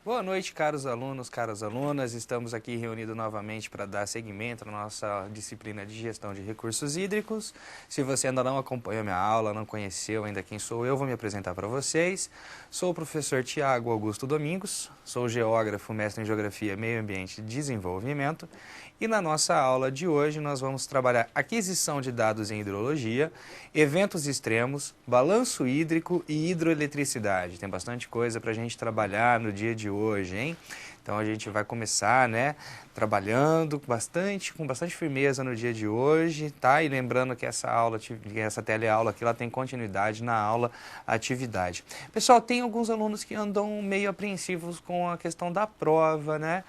Boa noite, caros alunos, caras alunas. Estamos aqui reunidos novamente para dar seguimento à nossa disciplina de gestão de recursos hídricos. Se você ainda não acompanhou minha aula, não conheceu ainda quem sou eu, vou me apresentar para vocês. Sou o professor Tiago Augusto Domingos, sou geógrafo, mestre em Geografia, Meio Ambiente e Desenvolvimento. E na nossa aula de hoje nós vamos trabalhar aquisição de dados em hidrologia, eventos extremos, balanço hídrico e hidroeletricidade. Tem bastante coisa para a gente trabalhar no dia de hoje, hein? Então a gente vai começar, trabalhando com bastante firmeza no dia de hoje, tá? E lembrando que essa teleaula aqui, ela tem continuidade na aula atividade. Pessoal, tem alguns alunos que andam meio apreensivos com a questão da prova, né?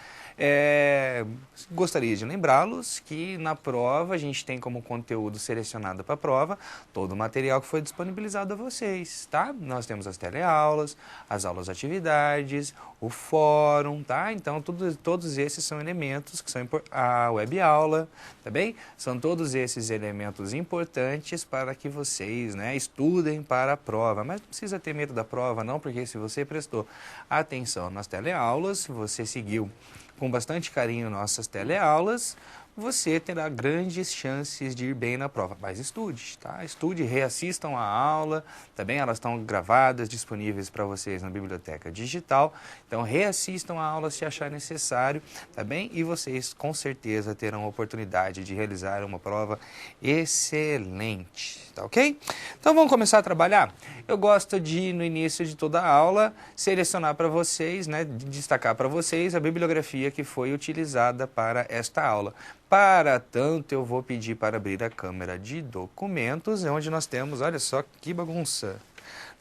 Gostaria de lembrá-los que na prova a gente tem como conteúdo selecionado para a prova todo o material que foi disponibilizado a vocês, tá? Nós temos as teleaulas, as aulas atividades, o fórum, tá? Então todos esses são elementos que são a web aula, tá bem? São todos esses elementos importantes para que vocês, estudem para a prova. Mas não precisa ter medo da prova não, porque se você prestou atenção nas teleaulas, se você seguiu com bastante carinho nossas teleaulas, você terá grandes chances de ir bem na prova. Mas estude, tá? Estude, reassistam a aula, tá bem? Elas estão gravadas, disponíveis para vocês na biblioteca digital. Então, reassistam a aula se achar necessário, tá bem? E vocês, com certeza, terão a oportunidade de realizar uma prova excelente, tá ok? Então, vamos começar a trabalhar? Eu gosto de, no início de toda a aula, selecionar para vocês, destacar para vocês a bibliografia que foi utilizada para esta aula. Para tanto, eu vou pedir para abrir a câmera de documentos, onde nós temos, olha só que bagunça.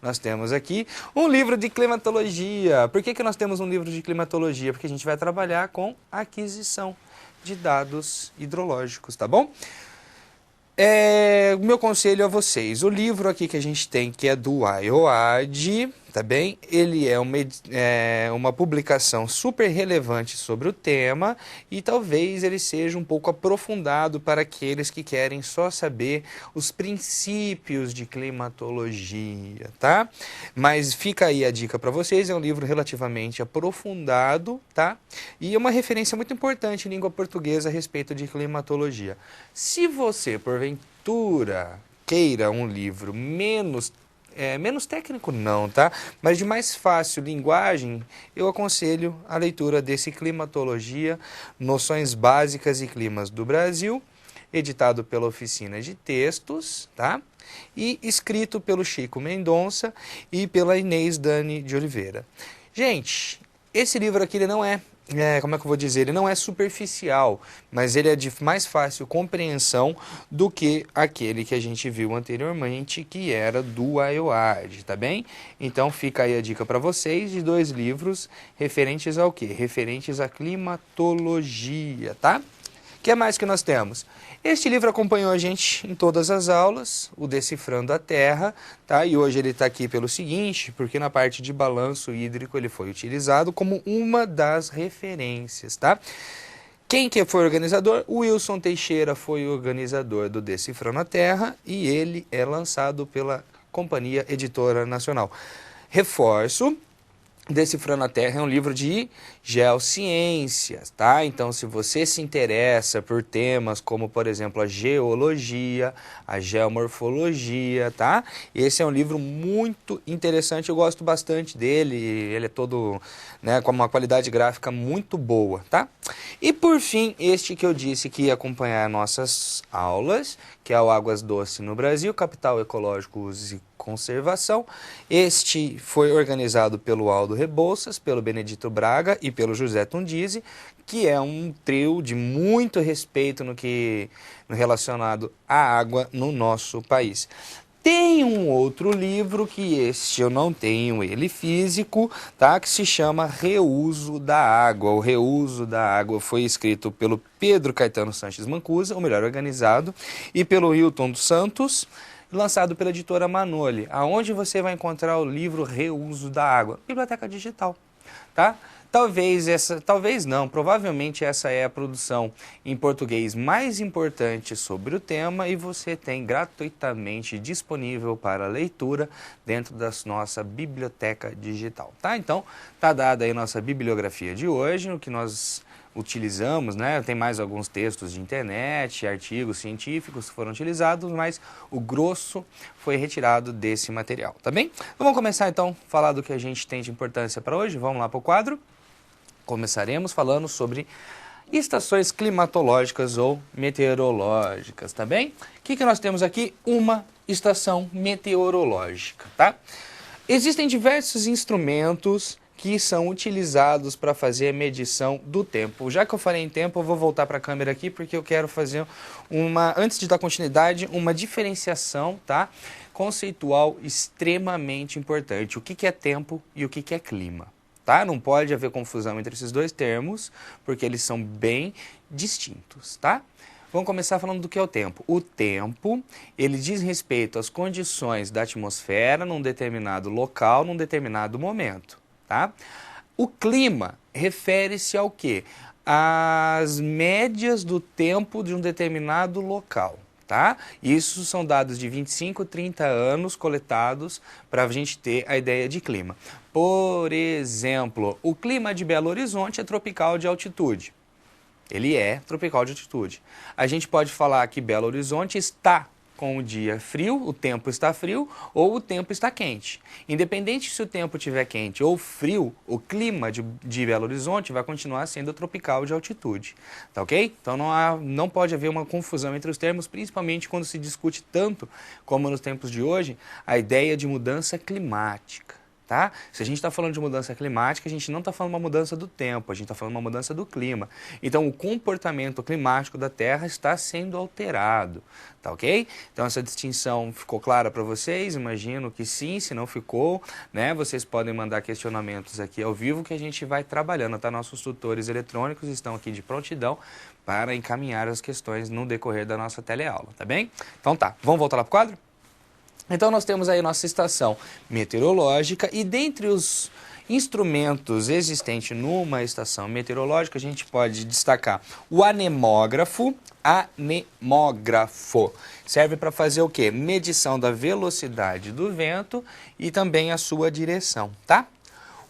Nós temos aqui um livro de climatologia. Por que nós temos um livro de climatologia? Porque a gente vai trabalhar com aquisição de dados hidrológicos, tá bom? O meu conselho a vocês, o livro aqui que a gente tem, que é do IOAD, tá bem? Ele é uma publicação super relevante sobre o tema e talvez ele seja um pouco aprofundado para aqueles que querem só saber os princípios de climatologia, tá? Mas fica aí a dica para vocês, é um livro relativamente aprofundado, tá? E é uma referência muito importante em língua portuguesa a respeito de climatologia. Se você, porventura, queira um livro menos técnico não, tá? Mas de mais fácil linguagem, eu aconselho a leitura desse Climatologia, Noções Básicas e Climas do Brasil, editado pela Oficina de Textos, tá? E escrito pelo Chico Mendonça e pela Inês Dani de Oliveira. Gente, esse livro aqui ele não como é que eu vou dizer? Ele não é superficial, mas ele é de mais fácil compreensão do que aquele que a gente viu anteriormente, que era do IOAD, tá bem? Então fica aí a dica para vocês de dois livros referentes ao quê? Referentes à climatologia, tá? O que mais que nós temos? Este livro acompanhou a gente em todas as aulas, o Decifrando a Terra, tá? E hoje ele está aqui pelo seguinte, porque na parte de balanço hídrico ele foi utilizado como uma das referências, tá? Quem que foi organizador? O Wilson Teixeira foi o organizador do Decifrando a Terra e ele é lançado pela Companhia Editora Nacional. Reforço, Decifrando a Terra é um livro de geociências, tá? Então, se você se interessa por temas como, por exemplo, a geologia, a geomorfologia, tá? Esse é um livro muito interessante, eu gosto bastante dele, ele é todo, com uma qualidade gráfica muito boa, tá? E por fim, este que eu disse que ia acompanhar nossas aulas, que é o Águas Doces no Brasil, Capital Ecológico, Usos e Conservação. Este foi organizado pelo Aldo Rebouças, pelo Benedito Braga e pelo José Tundizi, que é um trio de muito respeito no relacionado à água no nosso país. Tem um outro livro, que este eu não tenho ele físico, tá? Que se chama Reuso da Água. O Reuso da Água foi escrito pelo Pedro Caetano Sanches Mancuso, o melhor organizado, e pelo Hilton dos Santos, lançado pela editora Manoli. Aonde você vai encontrar o livro Reuso da Água? Biblioteca Digital. tá? Talvez não, provavelmente essa é a produção em português mais importante sobre o tema e você tem gratuitamente disponível para leitura dentro da nossa biblioteca digital, tá? Então, tá dada aí a nossa bibliografia de hoje, o que nós utilizamos, né? Tem mais alguns textos de internet, artigos científicos que foram utilizados, mas o grosso foi retirado desse material, tá bem? Vamos começar então a falar do que a gente tem de importância para hoje, vamos lá para o quadro. Começaremos falando sobre estações climatológicas ou meteorológicas, tá bem? O que nós temos aqui? Uma estação meteorológica, tá? Existem diversos instrumentos que são utilizados para fazer a medição do tempo. Já que eu falei em tempo, eu vou voltar para a câmera aqui porque eu quero fazer antes de dar continuidade, uma diferenciação, tá? Conceitual extremamente importante. O que é tempo e o que é clima. Tá? Não pode haver confusão entre esses dois termos, porque eles são bem distintos, tá? Vamos começar falando do que é o tempo. O tempo, ele diz respeito às condições da atmosfera num determinado local, num determinado momento, tá? O clima refere-se ao quê? Às médias do tempo de um determinado local. Tá? Isso são dados de 25, 30 anos coletados para a gente ter a ideia de clima. Por exemplo, o clima de Belo Horizonte é tropical de altitude. Ele é tropical de altitude. A gente pode falar que Belo Horizonte está com o dia frio, o tempo está frio ou o tempo está quente. Independente se o tempo estiver quente ou frio, o clima de Belo Horizonte vai continuar sendo tropical de altitude, tá ok? Então não pode haver uma confusão entre os termos, principalmente quando se discute tanto, como nos tempos de hoje, a ideia de mudança climática. Tá? Se a gente está falando de mudança climática, a gente não está falando uma mudança do tempo, a gente está falando uma mudança do clima. Então, o comportamento climático da Terra está sendo alterado, tá ok? Então, essa distinção ficou clara para vocês? Imagino que sim, se não ficou, né? Vocês podem mandar questionamentos aqui ao vivo que a gente vai trabalhando, tá? Nossos tutores eletrônicos estão aqui de prontidão para encaminhar as questões no decorrer da nossa teleaula, tá bem? Então tá, vamos voltar lá para o quadro? Então nós temos aí nossa estação meteorológica e dentre os instrumentos existentes numa estação meteorológica a gente pode destacar o anemógrafo. Anemógrafo serve para fazer o quê? Medição da velocidade do vento e também a sua direção, tá?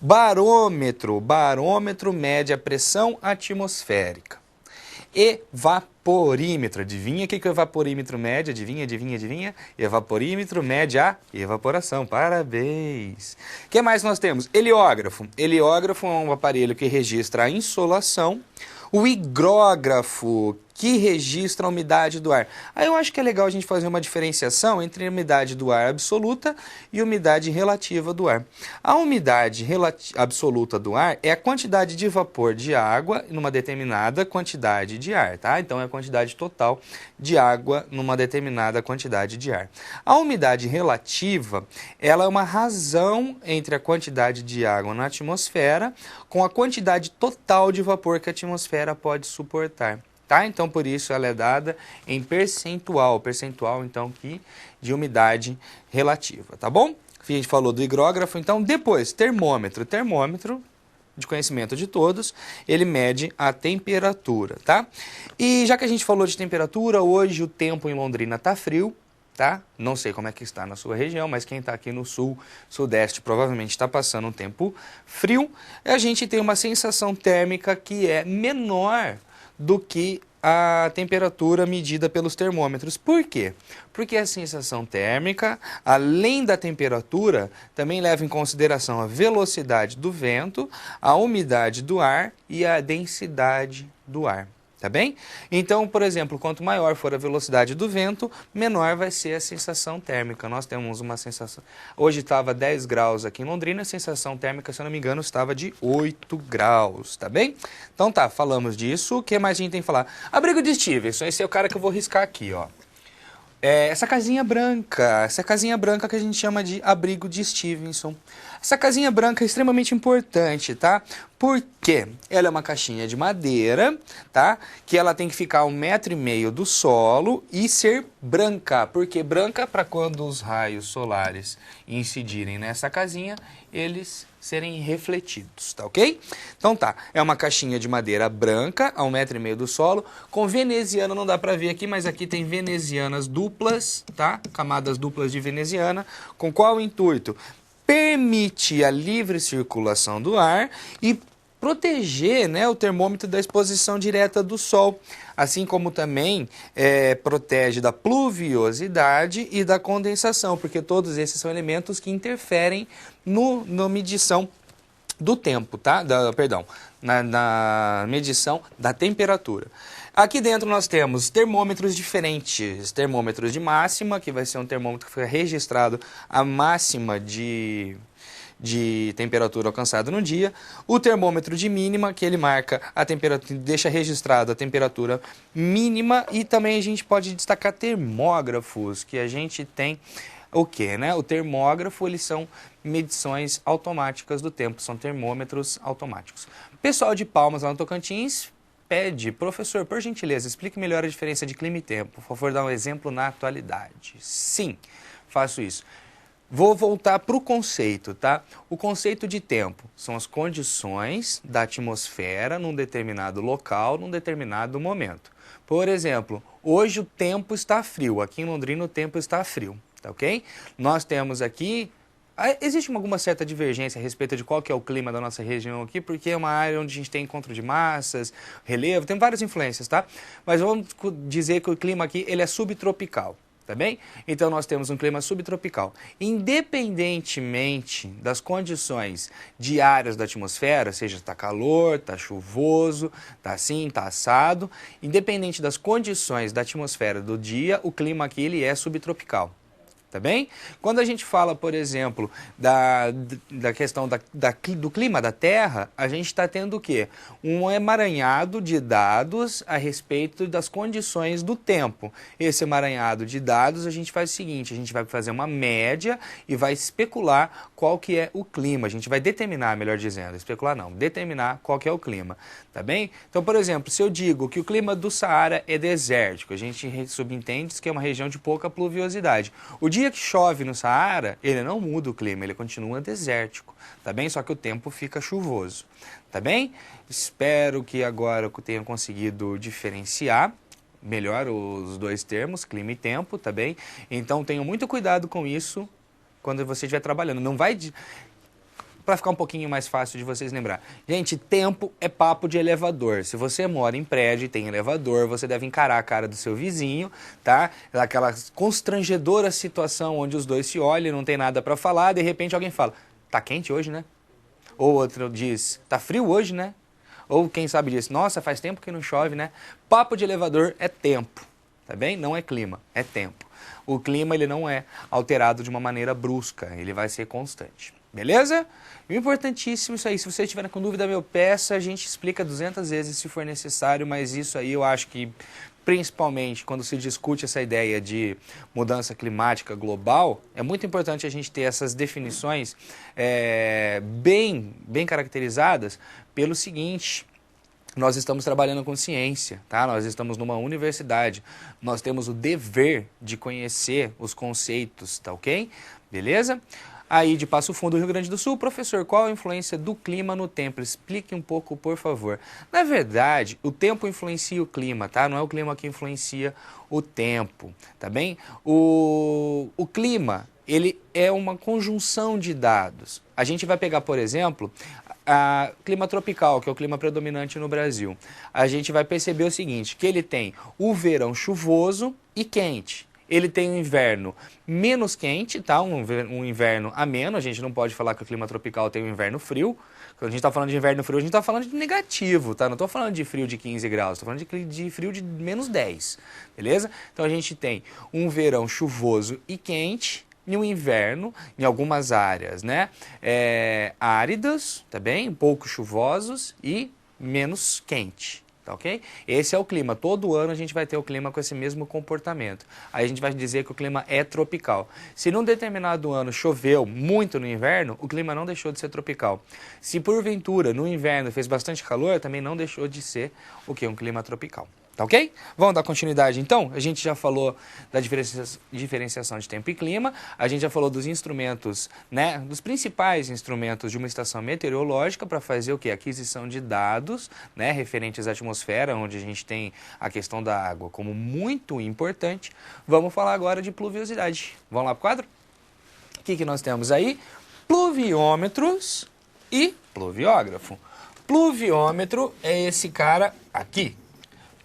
Barômetro. Barômetro mede a pressão atmosférica. Evaporímetro. Adivinha o que o evaporímetro mede? Adivinha? Evaporímetro mede a evaporação. Parabéns! O que mais nós temos? Heliógrafo. Heliógrafo é um aparelho que registra a insolação. O higrógrafo, que registra a umidade do ar. Aí eu acho que é legal a gente fazer uma diferenciação entre a umidade do ar absoluta e a umidade relativa do ar. A umidade absoluta do ar é a quantidade de vapor de água numa determinada quantidade de ar, tá? Então é a quantidade total de água numa determinada quantidade de ar. A umidade relativa, ela é uma razão entre a quantidade de água na atmosfera com a quantidade total de vapor que a atmosfera pode suportar. Tá? Então, por isso, ela é dada em percentual então, de umidade relativa, tá bom? A gente falou do higrógrafo, então, depois, termômetro. Termômetro, de conhecimento de todos, ele mede a temperatura, tá? E já que a gente falou de temperatura, hoje o tempo em Londrina tá frio, tá? Não sei como é que está na sua região, mas quem está aqui no sul, sudeste, provavelmente está passando um tempo frio. A gente tem uma sensação térmica que é menor do que a temperatura medida pelos termômetros. Por quê? Porque a sensação térmica, além da temperatura, também leva em consideração a velocidade do vento, a umidade do ar e a densidade do ar. Tá bem? Então, por exemplo, quanto maior for a velocidade do vento, menor vai ser a sensação térmica. Nós temos uma sensação... Hoje estava 10 graus aqui em Londrina, a sensação térmica, se eu não me engano, estava de 8 graus, tá bem? Então tá, falamos disso. O que mais a gente tem que falar? Abrigo de Stevenson, esse é o cara que eu vou riscar aqui, ó. Essa casinha branca que a gente chama de abrigo de Stevenson. Essa casinha branca é extremamente importante, tá? Porque ela é uma caixinha de madeira, tá? Que ela tem que ficar a 1,5 m do solo e ser branca. Por que branca? Para quando os raios solares incidirem nessa casinha, eles serem refletidos, tá ok? Então tá, é uma caixinha de madeira branca, a 1,5 m do solo, com veneziana, não dá pra ver aqui, mas aqui tem venezianas duplas, tá? Camadas duplas de veneziana, com qual intuito? Permitir a livre circulação do ar e proteger, né, o termômetro da exposição direta do sol, assim como também protege da pluviosidade e da condensação, porque todos esses são elementos que interferem na medição do tempo, tá? Na medição da temperatura. Aqui dentro nós temos termômetros diferentes, termômetros de máxima, que vai ser um termômetro que foi registrado a máxima de temperatura alcançada no dia, o termômetro de mínima, que ele marca a temperatura, deixa registrado a temperatura mínima, e também a gente pode destacar termógrafos, que a gente tem o que, né? O termógrafo, eles são medições automáticas do tempo, são termômetros automáticos. Pessoal de Palmas lá no Tocantins pede, professor, por gentileza, explique melhor a diferença de clima e tempo, por favor, dá um exemplo na atualidade. Sim, faço isso. Vou voltar para o conceito, tá? O conceito de tempo são as condições da atmosfera num determinado local, num determinado momento. Por exemplo, hoje o tempo está frio, aqui em Londrina o tempo está frio, tá ok? Nós temos aqui, existe alguma certa divergência a respeito de qual que é o clima da nossa região aqui, porque é uma área onde a gente tem encontro de massas, relevo, tem várias influências, tá? Mas vamos dizer que o clima aqui, ele é subtropical. Tá bem? Então nós temos um clima subtropical. Independentemente das condições diárias da atmosfera, seja está calor, está chuvoso, está assim, está assado, independente das condições da atmosfera do dia, o clima aqui ele é subtropical. Tá bem? Quando a gente fala, por exemplo, da questão do clima da Terra, a gente está tendo o quê? Um emaranhado de dados a respeito das condições do tempo. Esse emaranhado de dados, a gente faz o seguinte, a gente vai fazer uma média e vai especular qual que é o clima. A gente vai determinar, melhor dizendo, especular não, determinar qual que é o clima. Tá bem? Então, por exemplo, se eu digo que o clima do Saara é desértico, a gente subentende que é uma região de pouca pluviosidade. O dia que chove no Saara, ele não muda o clima, ele continua desértico, tá bem? Só que o tempo fica chuvoso, tá bem? Espero que agora eu tenha conseguido diferenciar melhor os dois termos, clima e tempo, tá bem? Então tenham muito cuidado com isso quando você estiver trabalhando. Não vai... Para ficar um pouquinho mais fácil de vocês lembrar. Gente, tempo é papo de elevador. Se você mora em prédio e tem elevador, você deve encarar a cara do seu vizinho, tá? Aquela constrangedora situação onde os dois se olham, não tem nada para falar, de repente alguém fala, tá quente hoje, né? Ou outro diz, tá frio hoje, né? Ou quem sabe diz, nossa, faz tempo que não chove, né? Papo de elevador é tempo, tá bem? Não é clima, é tempo. O clima ele não é alterado de uma maneira brusca, ele vai ser constante. Beleza? E o importantíssimo isso aí, se você estiver com dúvida, meu, peça, a gente explica 200 vezes se for necessário, mas isso aí eu acho que, principalmente quando se discute essa ideia de mudança climática global, é muito importante a gente ter essas definições bem caracterizadas pelo seguinte: nós estamos trabalhando com ciência, tá? Nós estamos numa universidade, nós temos o dever de conhecer os conceitos, tá ok? Beleza? Aí de Passo Fundo, Rio Grande do Sul, professor, qual a influência do clima no tempo? Explique um pouco, por favor. Na verdade, o tempo influencia o clima, tá? Não é o clima que influencia o tempo, tá bem? O clima, ele é uma conjunção de dados. A gente vai pegar, por exemplo, clima tropical, que é o clima predominante no Brasil. A gente vai perceber o seguinte, que ele tem o verão chuvoso e quente. Ele tem um inverno menos quente, tá? Um inverno ameno. A gente não pode falar que o clima tropical tem um inverno frio. Quando a gente está falando de inverno frio, a gente está falando de negativo, tá? Não estou falando de frio de 15 graus, estou falando de frio de menos 10, beleza? Então a gente tem um verão chuvoso e quente e um inverno, em algumas áreas, né? Áridas, tá bem? Pouco chuvosos e menos quente. Tá ok? Esse é o clima. Todo ano a gente vai ter o clima com esse mesmo comportamento. Aí a gente vai dizer que o clima é tropical. Se num determinado ano choveu muito no inverno, o clima não deixou de ser tropical. Se porventura no inverno fez bastante calor, também não deixou de ser o quê? Um clima tropical. Tá ok? Vamos dar continuidade então? A gente já falou da diferenciação de tempo e clima, a gente já falou dos instrumentos, né? Dos principais instrumentos de uma estação meteorológica para fazer o quê? Aquisição de dados, né? Referentes à atmosfera, onde a gente tem a questão da água como muito importante. Vamos falar agora de pluviosidade. Vamos lá para o quadro? O que nós temos aí? Pluviômetros e pluviógrafo. Pluviômetro é esse cara aqui.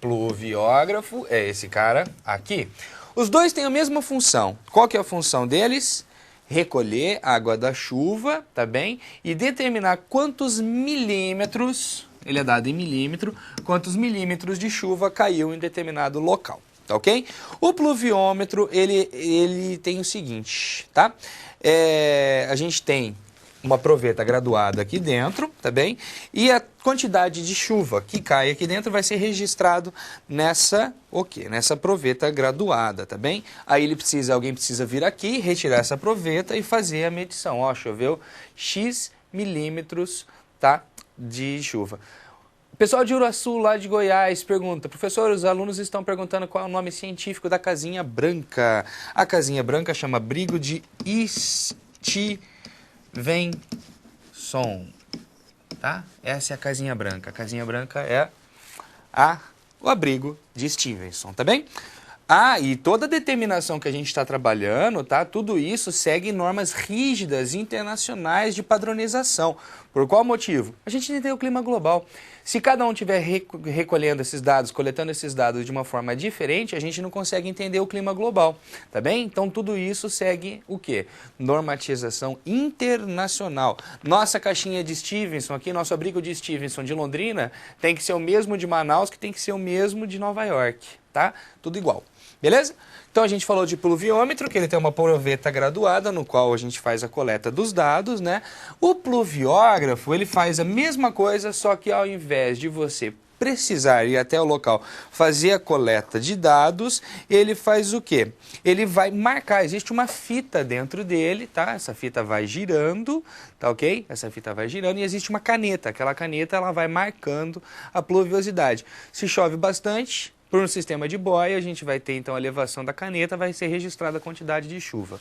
Pluviógrafo é esse cara aqui. Os dois têm a mesma função. Qual que é a função deles? Recolher água da chuva, tá bem? E determinar quantos milímetros, ele é dado em milímetro, quantos milímetros de chuva caiu em determinado local, tá ok? O pluviômetro, ele tem o seguinte, tá? A gente tem uma proveta graduada aqui dentro, tá bem? E a quantidade de chuva que cai aqui dentro vai ser registrado nessa proveta graduada, tá bem? Aí alguém precisa vir aqui, retirar essa proveta e fazer a medição. Ó, choveu X milímetros, tá? De chuva. O pessoal de Uruaçu, lá de Goiás, pergunta: professor, os alunos estão perguntando qual é o nome científico da casinha branca. A casinha branca chama abrigo de Stevenson, tá? Essa é a casinha branca. A casinha branca é o abrigo de Stevenson, tá bem? E toda a determinação que a gente está trabalhando, tá? Tudo isso segue normas rígidas internacionais de padronização. Por qual motivo? A gente entende o clima global. Se cada um estiver recolhendo esses dados, coletando esses dados de uma forma diferente, a gente não consegue entender o clima global, tá bem? Então tudo isso segue o quê? Normatização internacional. Nossa caixinha de Stevenson aqui, nosso abrigo de Stevenson de Londrina, tem que ser o mesmo de Manaus, que tem que ser o mesmo de Nova York, tá? Tudo igual. Beleza? Então a gente falou de pluviômetro, que ele tem uma proveta graduada, no qual a gente faz a coleta dos dados, né? O pluviógrafo, ele faz a mesma coisa, só que ao invés de você precisar ir até o local fazer a coleta de dados, ele faz o quê? Ele vai marcar, existe uma fita dentro dele, tá? Essa fita vai girando, tá ok? Essa fita vai girando e existe uma caneta, aquela caneta ela vai marcando a pluviosidade. Se chove bastante, por um sistema de boia, a gente vai ter então a elevação da caneta, vai ser registrada a quantidade de chuva.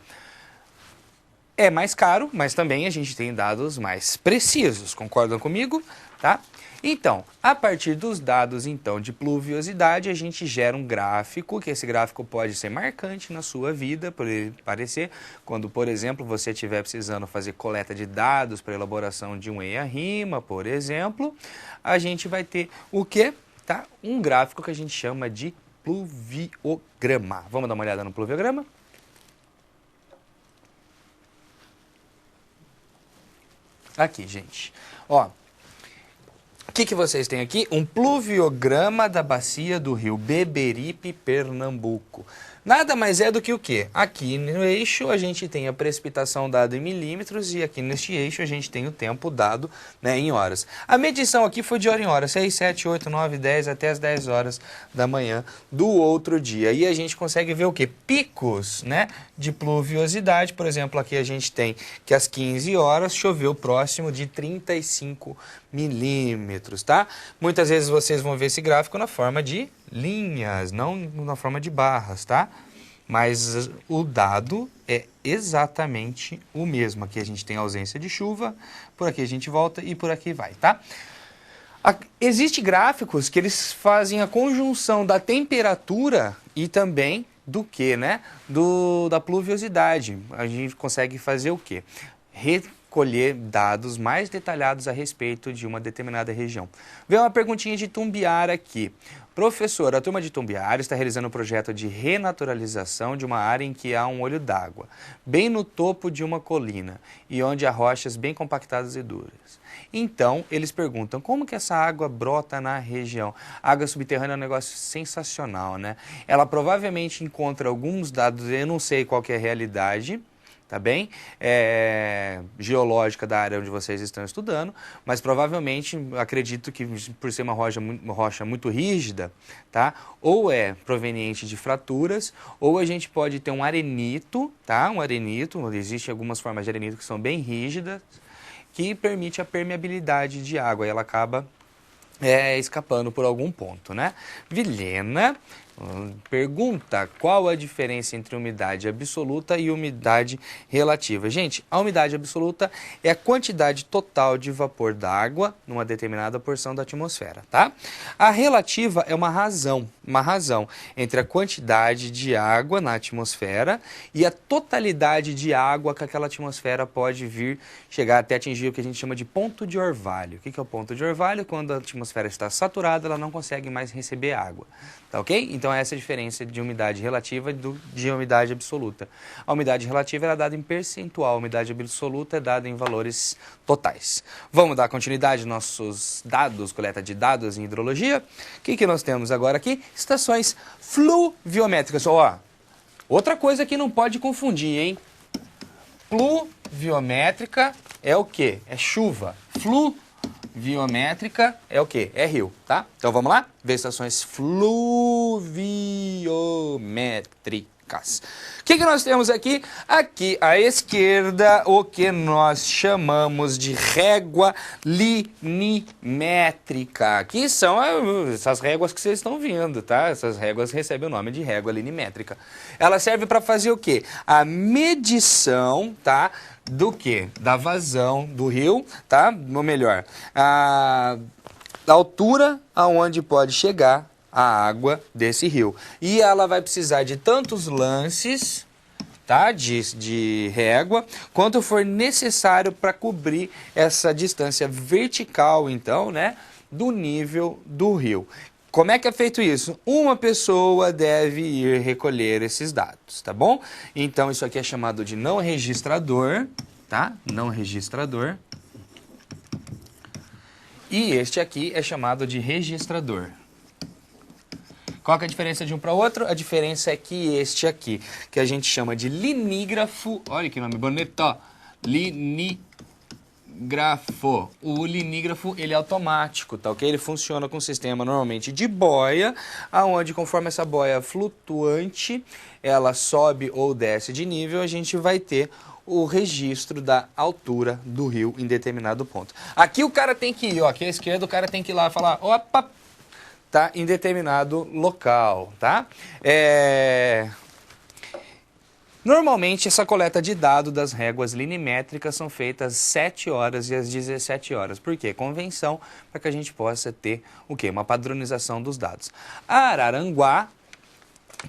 É mais caro, mas também a gente tem dados mais precisos, concordam comigo? Tá? Então, a partir dos dados então de pluviosidade, a gente gera um gráfico, que esse gráfico pode ser marcante na sua vida, por ele parecer, quando, por exemplo, você estiver precisando fazer coleta de dados para elaboração de um EIA-RIMA, por exemplo, a gente vai ter o quê? Tá? Um gráfico que a gente chama de pluviograma. Vamos dar uma olhada no pluviograma? Aqui, gente. Ó, o que vocês têm aqui? Um pluviograma da bacia do rio Beberipe, Pernambuco. Nada mais é do que o quê? Aqui no eixo a gente tem a precipitação dada em milímetros e aqui neste eixo a gente tem o tempo dado, né, em horas. A medição aqui foi de hora em hora, 6, 7, 8, 9, 10 até as 10 horas da manhã do outro dia. E a gente consegue ver o quê? Picos, né, de pluviosidade. Por exemplo, aqui a gente tem que às 15 horas choveu próximo de 35 milímetros, tá? Muitas vezes vocês vão ver esse gráfico na forma de linhas, não na forma de barras, tá? Mas o dado é exatamente o mesmo. Aqui a gente tem ausência de chuva, por aqui a gente volta e por aqui vai, tá? Existem gráficos que eles fazem a conjunção da temperatura e também do que, né? Da pluviosidade. A gente consegue fazer o quê? Recolher dados mais detalhados a respeito de uma determinada região. Vem uma perguntinha de Tumbiara aqui. Professor, a turma de Tumbiara está realizando um projeto de renaturalização de uma área em que há um olho d'água, bem no topo de uma colina, e onde há rochas bem compactadas e duras. Então, eles perguntam, como que essa água brota na região? A água subterrânea é um negócio sensacional, né? Ela provavelmente encontra alguns dados, eu não sei qual que é a realidade, tá bem? Geológica da área onde vocês estão estudando, mas provavelmente, acredito que por ser uma rocha muito rígida, tá? Ou é proveniente de fraturas, ou a gente pode ter um arenito, tá? Um arenito, existem algumas formas de arenito que são bem rígidas, que permite a permeabilidade de água, e ela acaba escapando por algum ponto, né? Vilhena pergunta: qual a diferença entre umidade absoluta e umidade relativa? Gente, a umidade absoluta é a quantidade total de vapor d'água numa determinada porção da atmosfera, tá? A relativa é uma razão entre a quantidade de água na atmosfera e a totalidade de água que aquela atmosfera pode chegar até atingir o que a gente chama de ponto de orvalho. O que é o ponto de orvalho? Quando a atmosfera está saturada, ela não consegue mais receber água, tá ok? Então essa é a diferença de umidade relativa de umidade absoluta. A umidade relativa é dada em percentual, a umidade absoluta é dada em valores totais. Vamos dar continuidade aos nossos dados, coleta de dados em hidrologia? O que nós temos agora aqui? Estações fluviométricas. Ó, outra coisa que não pode confundir, hein? Pluviométrica é o quê? É chuva. Fluviométrica é o quê? É rio, tá? Então vamos lá? Ver estações fluviométricas. O que nós temos aqui? Aqui à esquerda, o que nós chamamos de régua linimétrica. Que são essas réguas que vocês estão vendo, tá? Essas réguas recebem o nome de régua linimétrica. Ela serve para fazer o quê? A medição, tá? Do quê? Da vazão do rio, tá? Ou melhor, a altura aonde pode chegar a água desse rio. E ela vai precisar de tantos lances, tá? De régua, quanto for necessário para cobrir essa distância vertical, então, né? Do nível do rio. Como é que é feito isso? Uma pessoa deve ir recolher esses dados, tá bom? Então, isso aqui é chamado de não registrador, tá? Não registrador. E este aqui é chamado de registrador. Qual que é a diferença de um para o outro? A diferença é que este aqui, que a gente chama de linígrafo, olha que nome bonito, ó, linígrafo. O linígrafo, ele é automático, tá ok? Ele funciona com um sistema normalmente de boia, aonde conforme essa boia flutuante, ela sobe ou desce de nível, a gente vai ter o registro da altura do rio em determinado ponto. Aqui o cara tem que ir, ó, aqui à esquerda o cara tem que ir lá e falar, opa, tá em determinado local, tá? Normalmente, essa coleta de dados das réguas linimétricas são feitas às 7 horas e às 17 horas. Por quê? Convenção, para que a gente possa ter o quê? Uma padronização dos dados. Araranguá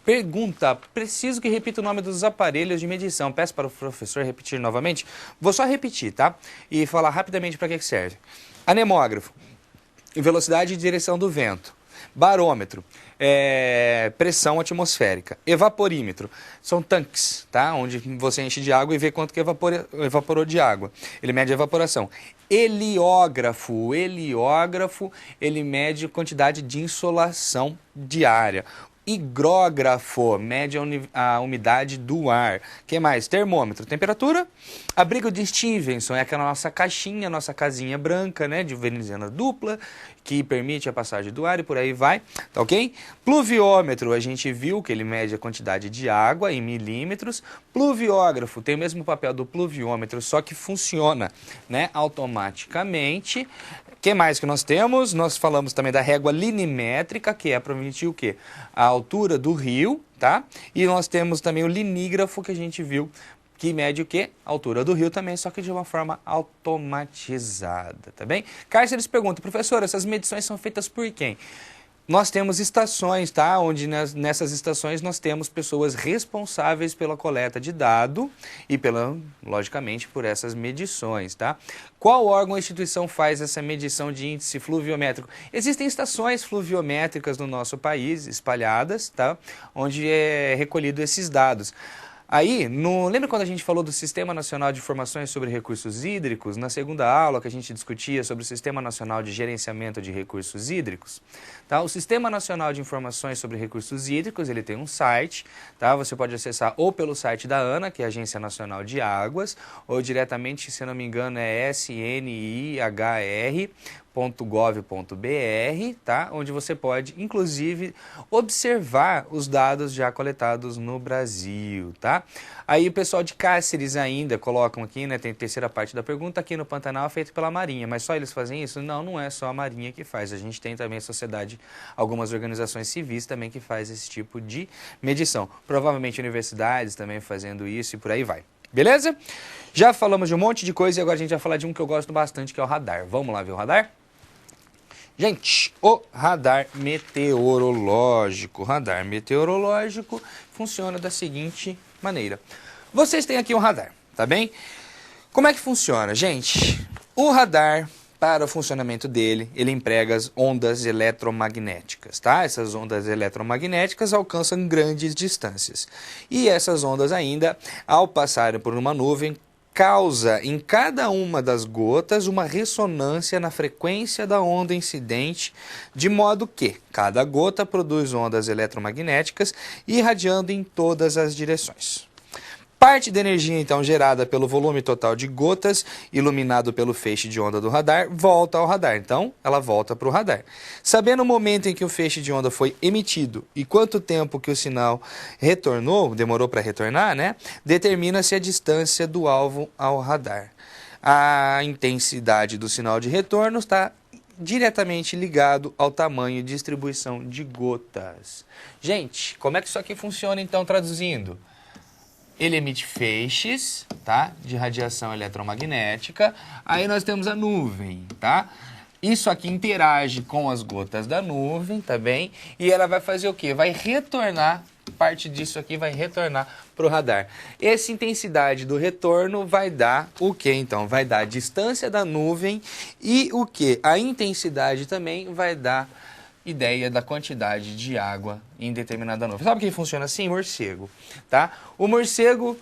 pergunta: preciso que repita o nome dos aparelhos de medição. Peço para o professor repetir novamente. Vou só repetir, tá? E falar rapidamente para que serve. Anemógrafo, velocidade e direção do vento. Barômetro, pressão atmosférica. Evaporímetro, são tanques, tá? Onde você enche de água e vê quanto que evaporou de água. Ele mede a evaporação. Heliógrafo, ele mede a quantidade de insolação diária. Higrógrafo, mede a umidade do ar. O que mais? Termômetro, temperatura. Abrigo de Stevenson é aquela nossa caixinha, nossa casinha branca, né, de veneziana dupla, que permite a passagem do ar e por aí vai, tá ok? Pluviômetro, a gente viu que ele mede a quantidade de água em milímetros. Pluviógrafo tem o mesmo papel do pluviômetro, só que funciona, né, automaticamente. O que mais que nós temos? Nós falamos também da régua linimétrica, que é para medir o quê? A altura do rio, tá? E nós temos também o linígrafo, que a gente viu, que mede o quê? A altura do rio também, só que de uma forma automatizada, tá bem? Cárceres pergunta: professor, essas medições são feitas por quem? Nós temos estações, tá? Onde nessas estações nós temos pessoas responsáveis pela coleta de dado e logicamente, por essas medições, tá? Qual órgão ou instituição faz essa medição de índice fluviométrico? Existem estações fluviométricas no nosso país, espalhadas, tá? Onde é recolhido esses dados. Aí, lembra quando a gente falou do Sistema Nacional de Informações sobre Recursos Hídricos, na segunda aula que a gente discutia sobre o Sistema Nacional de Gerenciamento de Recursos Hídricos? Tá? O Sistema Nacional de Informações sobre Recursos Hídricos, ele tem um site, tá? Você pode acessar ou pelo site da ANA, que é a Agência Nacional de Águas, ou diretamente, se não me engano, é snihr.gov.br, tá? Onde você pode, inclusive, observar os dados já coletados no Brasil, tá? Aí o pessoal de Cáceres ainda colocam aqui, né? Tem a terceira parte da pergunta, aqui no Pantanal é feito pela Marinha, mas só eles fazem isso? Não, não é só a Marinha que faz, a gente tem também a sociedade, algumas organizações civis também que faz esse tipo de medição. Provavelmente universidades também fazendo isso e por aí vai. Beleza? Já falamos de um monte de coisa e agora a gente vai falar de um que eu gosto bastante, que é o radar. Vamos lá ver o radar? Gente, o radar meteorológico. O radar meteorológico funciona da seguinte maneira. Vocês têm aqui um radar, tá bem? Como é que funciona, gente? O radar, para o funcionamento dele, ele emprega as ondas eletromagnéticas, tá? Essas ondas eletromagnéticas alcançam grandes distâncias. E essas ondas ainda, ao passarem por uma nuvem, causa em cada uma das gotas uma ressonância na frequência da onda incidente, de modo que cada gota produz ondas eletromagnéticas irradiando em todas as direções. Parte da energia, então, gerada pelo volume total de gotas, iluminado pelo feixe de onda do radar, volta ao radar. Então, ela volta para o radar. Sabendo o momento em que o feixe de onda foi emitido e quanto tempo que o sinal retornou, demorou para retornar, né? Determina-se a distância do alvo ao radar. A intensidade do sinal de retorno está diretamente ligado ao tamanho e distribuição de gotas. Gente, como é que isso aqui funciona, então, traduzindo? Ele emite feixes, tá? De radiação eletromagnética. Aí nós temos a nuvem, tá? Isso aqui interage com as gotas da nuvem, tá bem? E ela vai fazer o quê? Vai retornar, parte disso aqui vai retornar para o radar. Essa intensidade do retorno vai dar o quê, então? Vai dar a distância da nuvem e o quê? A intensidade também vai dar ideia da quantidade de água em determinada nuvem. Sabe que funciona assim? Morcego, tá? O morcego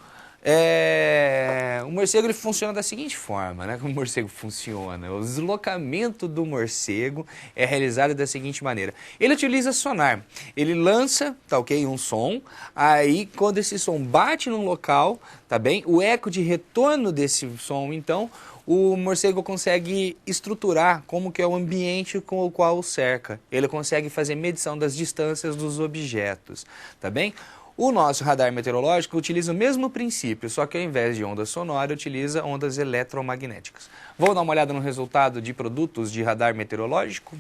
ele funciona da seguinte forma, né? Como o morcego funciona? O deslocamento do morcego é realizado da seguinte maneira. Ele utiliza sonar. Ele lança, tá ok? Um som. Aí, quando esse som bate num local, tá bem? O eco de retorno desse som, então, o morcego consegue estruturar como que é o ambiente com o qual o cerca. Ele consegue fazer medição das distâncias dos objetos, tá bem? O nosso radar meteorológico utiliza o mesmo princípio, só que ao invés de onda sonora, utiliza ondas eletromagnéticas. Vou dar uma olhada no resultado de produtos de radar meteorológico.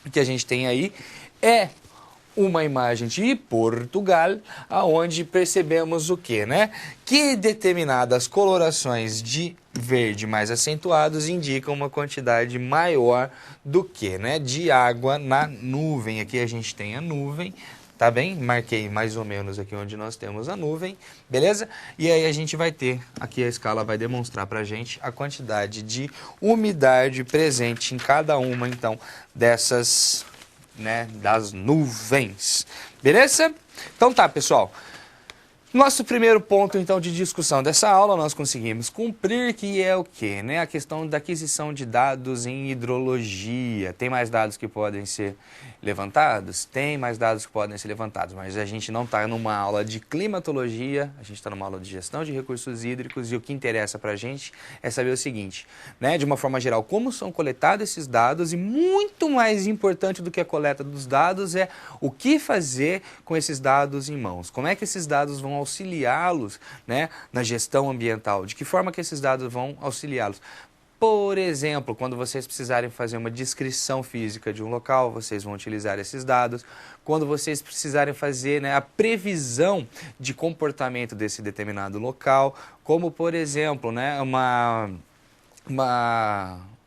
O que a gente tem aí é uma imagem de Portugal, aonde percebemos o quê, né? Que determinadas colorações de verde mais acentuados indicam uma quantidade maior do que, né? De água na nuvem. Aqui a gente tem a nuvem, tá bem? Marquei mais ou menos aqui onde nós temos a nuvem, beleza? E aí a gente vai ter, aqui a escala vai demonstrar pra gente a quantidade de umidade presente em cada uma, então, dessas, né, das nuvens, beleza? Então tá, pessoal. Nosso primeiro ponto, então, de discussão dessa aula, nós conseguimos cumprir, que é o quê? Né? A questão da aquisição de dados em hidrologia. Tem mais dados que podem ser levantados? Tem mais dados que podem ser levantados, mas a gente não está numa aula de climatologia, a gente está numa aula de gestão de recursos hídricos, e o que interessa para a gente é saber o seguinte, né? De uma forma geral, como são coletados esses dados, e muito mais importante do que a coleta dos dados é o que fazer com esses dados em mãos. Como é que esses dados vão auxiliá-los, né, na gestão ambiental? De que forma que esses dados vão auxiliá-los? Por exemplo, quando vocês precisarem fazer uma descrição física de um local, vocês vão utilizar esses dados. Quando vocês precisarem fazer, né, a previsão de comportamento desse determinado local, como, por exemplo, né,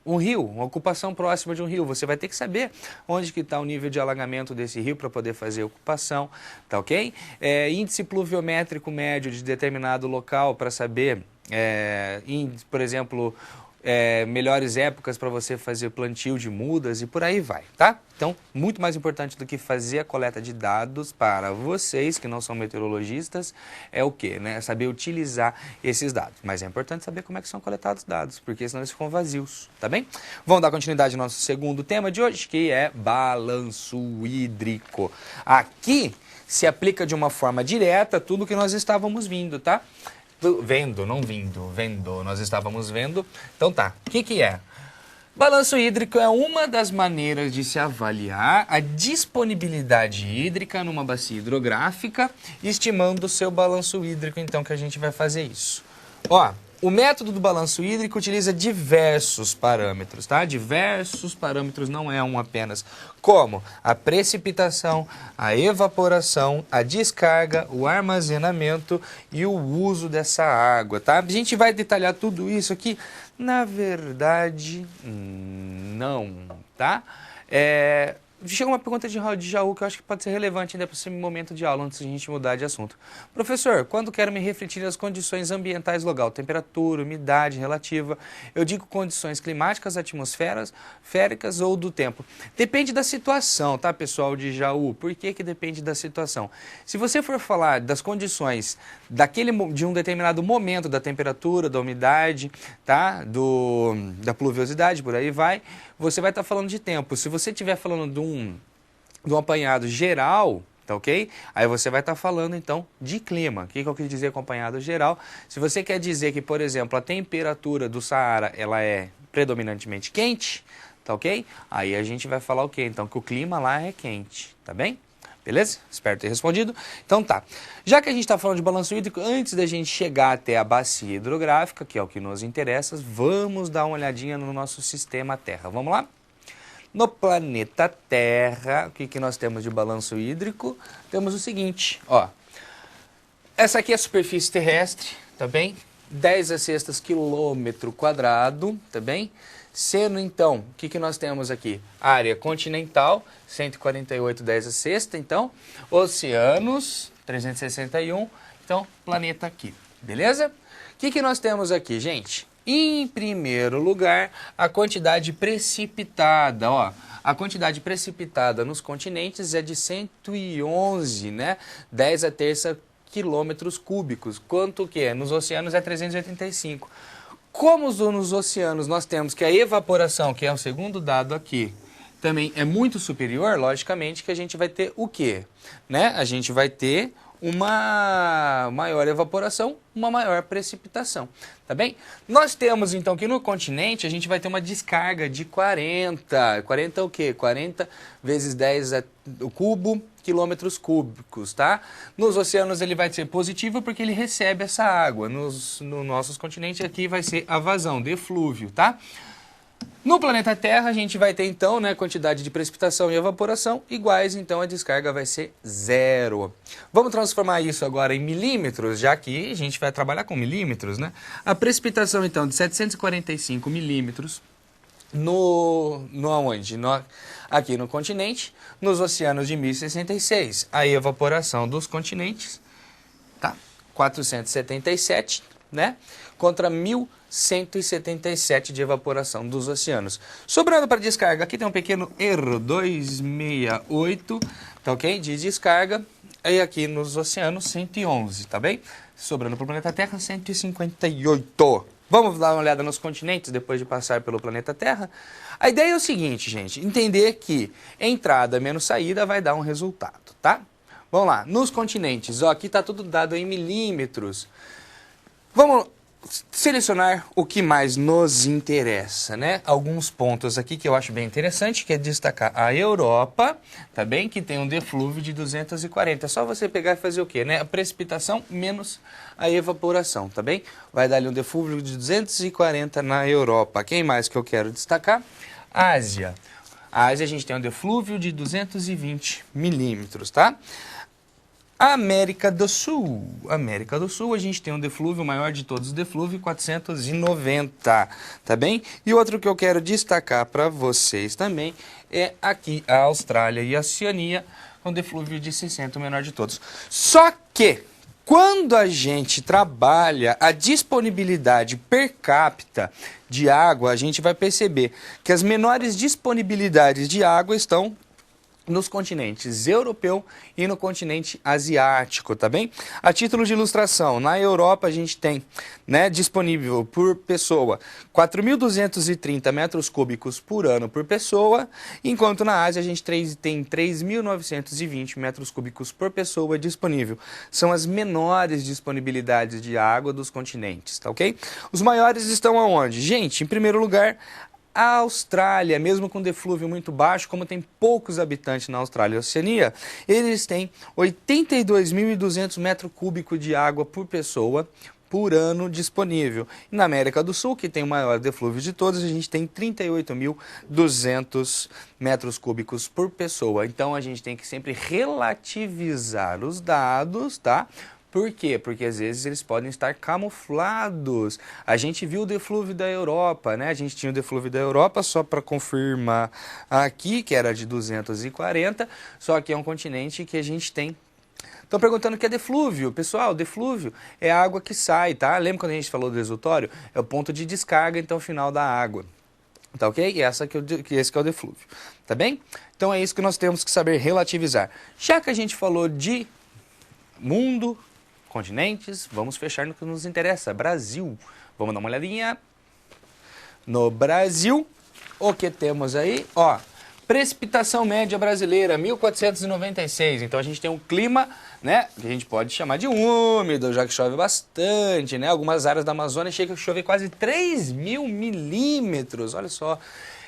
um rio, uma ocupação próxima de um rio, você vai ter que saber onde que está o nível de alagamento desse rio para poder fazer a ocupação, tá ok? Índice pluviométrico médio de determinado local para saber, por exemplo, melhores épocas para você fazer plantio de mudas e por aí vai, tá? Então, muito mais importante do que fazer a coleta de dados para vocês, que não são meteorologistas, é o quê? Né? Saber utilizar esses dados. Mas é importante saber como é que são coletados os dados, porque senão eles ficam vazios, tá bem? Vamos dar continuidade ao nosso segundo tema de hoje, que é balanço hídrico. Aqui se aplica de uma forma direta tudo que nós estávamos vendo, tá? Vendo, nós estávamos vendo. Então tá, o que é? Balanço hídrico é uma das maneiras de se avaliar a disponibilidade hídrica numa bacia hidrográfica, estimando o seu balanço hídrico, então, que a gente vai fazer isso. Ó, o método do balanço hídrico utiliza diversos parâmetros, tá? Diversos parâmetros, não é um apenas, como a precipitação, a evaporação, a descarga, o armazenamento e o uso dessa água, tá? A gente vai detalhar tudo isso aqui, na verdade, não, tá? Chega uma pergunta de Jaú que eu acho que pode ser relevante ainda para esse momento de aula, antes de a gente mudar de assunto. Professor, quando quero me refletir as condições ambientais local, temperatura, umidade relativa, eu digo condições climáticas, atmosféricas ou do tempo. Depende da situação, tá, pessoal de Jaú? Por que depende da situação? Se você for falar das condições de um determinado momento da temperatura, da umidade, tá, da pluviosidade, por aí vai, você vai estar falando de tempo. Se você estiver falando de um apanhado geral, tá ok? Aí você vai estar falando, então, de clima. O que eu quis dizer com apanhado geral? Se você quer dizer que, por exemplo, a temperatura do Saara, ela é predominantemente quente, tá ok? Aí a gente vai falar o quê? Então, que o clima lá é quente, tá bem? Beleza? Espero ter respondido. Então tá. Já que a gente está falando de balanço hídrico, antes da gente chegar até a bacia hidrográfica, que é o que nos interessa, vamos dar uma olhadinha no nosso sistema Terra. Vamos lá? No planeta Terra, o que nós temos de balanço hídrico? Temos o seguinte, ó. Essa aqui é a superfície terrestre, tá bem? 10⁻⁶ quilômetro quadrado, tá bem? Sendo, então, o que nós temos aqui? Área continental, 148/10⁻⁶, então, oceanos, 361, então, planeta aqui, beleza? O que nós temos aqui, gente? Em primeiro lugar, a quantidade precipitada, ó. A quantidade precipitada nos continentes é de 111, né? 10⁻³ quilômetros cúbicos. Quanto que é? Nos oceanos é 385. Como nos oceanos nós temos que a evaporação, que é o segundo dado aqui, também é muito superior, logicamente que a gente vai ter o quê? Né? A gente vai ter uma maior evaporação, uma maior precipitação, tá bem? Nós temos então que no continente a gente vai ter uma descarga de 40 o quê? 40 vezes 10 ao cubo quilômetros cúbicos, tá? Nos oceanos ele vai ser positivo porque ele recebe essa água. Nos nossos continentes aqui vai ser a vazão, deflúvio, tá? No planeta Terra a gente vai ter então, né, quantidade de precipitação e evaporação iguais, então a descarga vai ser 0. Vamos transformar isso agora em milímetros, já que a gente vai trabalhar com milímetros, né? A precipitação então de 745 milímetros aonde? Aqui no continente, nos oceanos de 1066. A evaporação dos continentes, tá? 477, né? Contra 1177 de evaporação dos oceanos. Sobrando para descarga, aqui tem um pequeno erro, 268, tá ok? De descarga. E aqui nos oceanos, 111, tá bem? Sobrando para o planeta Terra, 158. Vamos dar uma olhada nos continentes depois de passar pelo planeta Terra? A ideia é o seguinte, gente, entender que entrada menos saída vai dar um resultado, tá? Vamos lá, nos continentes, ó, aqui está tudo dado em milímetros. Vamos selecionar o que mais nos interessa, né? Alguns pontos aqui que eu acho bem interessante, que é destacar a Europa, tá bem? Que tem um deflúvio de 240. É só você pegar e fazer o quê, né? A precipitação menos a evaporação, tá bem? Vai dar ali um deflúvio de 240 na Europa. Quem mais que eu quero destacar? Ásia. A Ásia a gente tem um deflúvio de 220 milímetros, tá? América do Sul. América do Sul, a gente tem um deflúvio, o maior de todos os deflúvios, 490, tá bem? E outro que eu quero destacar para vocês também é aqui a Austrália e a Oceania, com deflúvio de 60, o menor de todos. Só que Quando a gente trabalha a disponibilidade per capita de água, a gente vai perceber que as menores disponibilidades de água estão nos continentes europeu e no continente asiático, tá bem? A título de ilustração, na Europa a gente tem, né, disponível por pessoa 4.230 metros cúbicos por ano por pessoa, enquanto na Ásia a gente tem 3.920 metros cúbicos por pessoa disponível. São as menores disponibilidades de água dos continentes, tá ok? Os maiores estão aonde? Gente, em primeiro lugar, a Austrália, mesmo com deflúvio muito baixo, como tem poucos habitantes na Austrália e Oceania, eles têm 82.200 metros cúbicos de água por pessoa por ano disponível. E na América do Sul, que tem o maior deflúvio de todos, a gente tem 38.200 metros cúbicos por pessoa. Então a gente tem que sempre relativizar os dados, tá? Por quê? Porque às vezes eles podem estar camuflados. A gente viu o deflúvio da Europa, né? A gente tinha o deflúvio da Europa, só para confirmar aqui, que era de 240, só que é um continente que a gente tem. Estão perguntando o que é deflúvio. Pessoal, deflúvio é a água que sai, tá? Lembra quando a gente falou do resultório? É o ponto de descarga, então, final da água. Tá ok? E esse que é o deflúvio. Tá bem? Então é isso que nós temos que saber relativizar. Já que a gente falou de mundo, continentes, vamos fechar no que nos interessa, Brasil. Vamos dar uma olhadinha no Brasil. O que temos aí? Ó, precipitação média brasileira, 1.496. Então a gente tem um clima, né, que a gente pode chamar de úmido, já que chove bastante, né? Algumas áreas da Amazônia chega a chover quase 3.000 milímetros, olha só.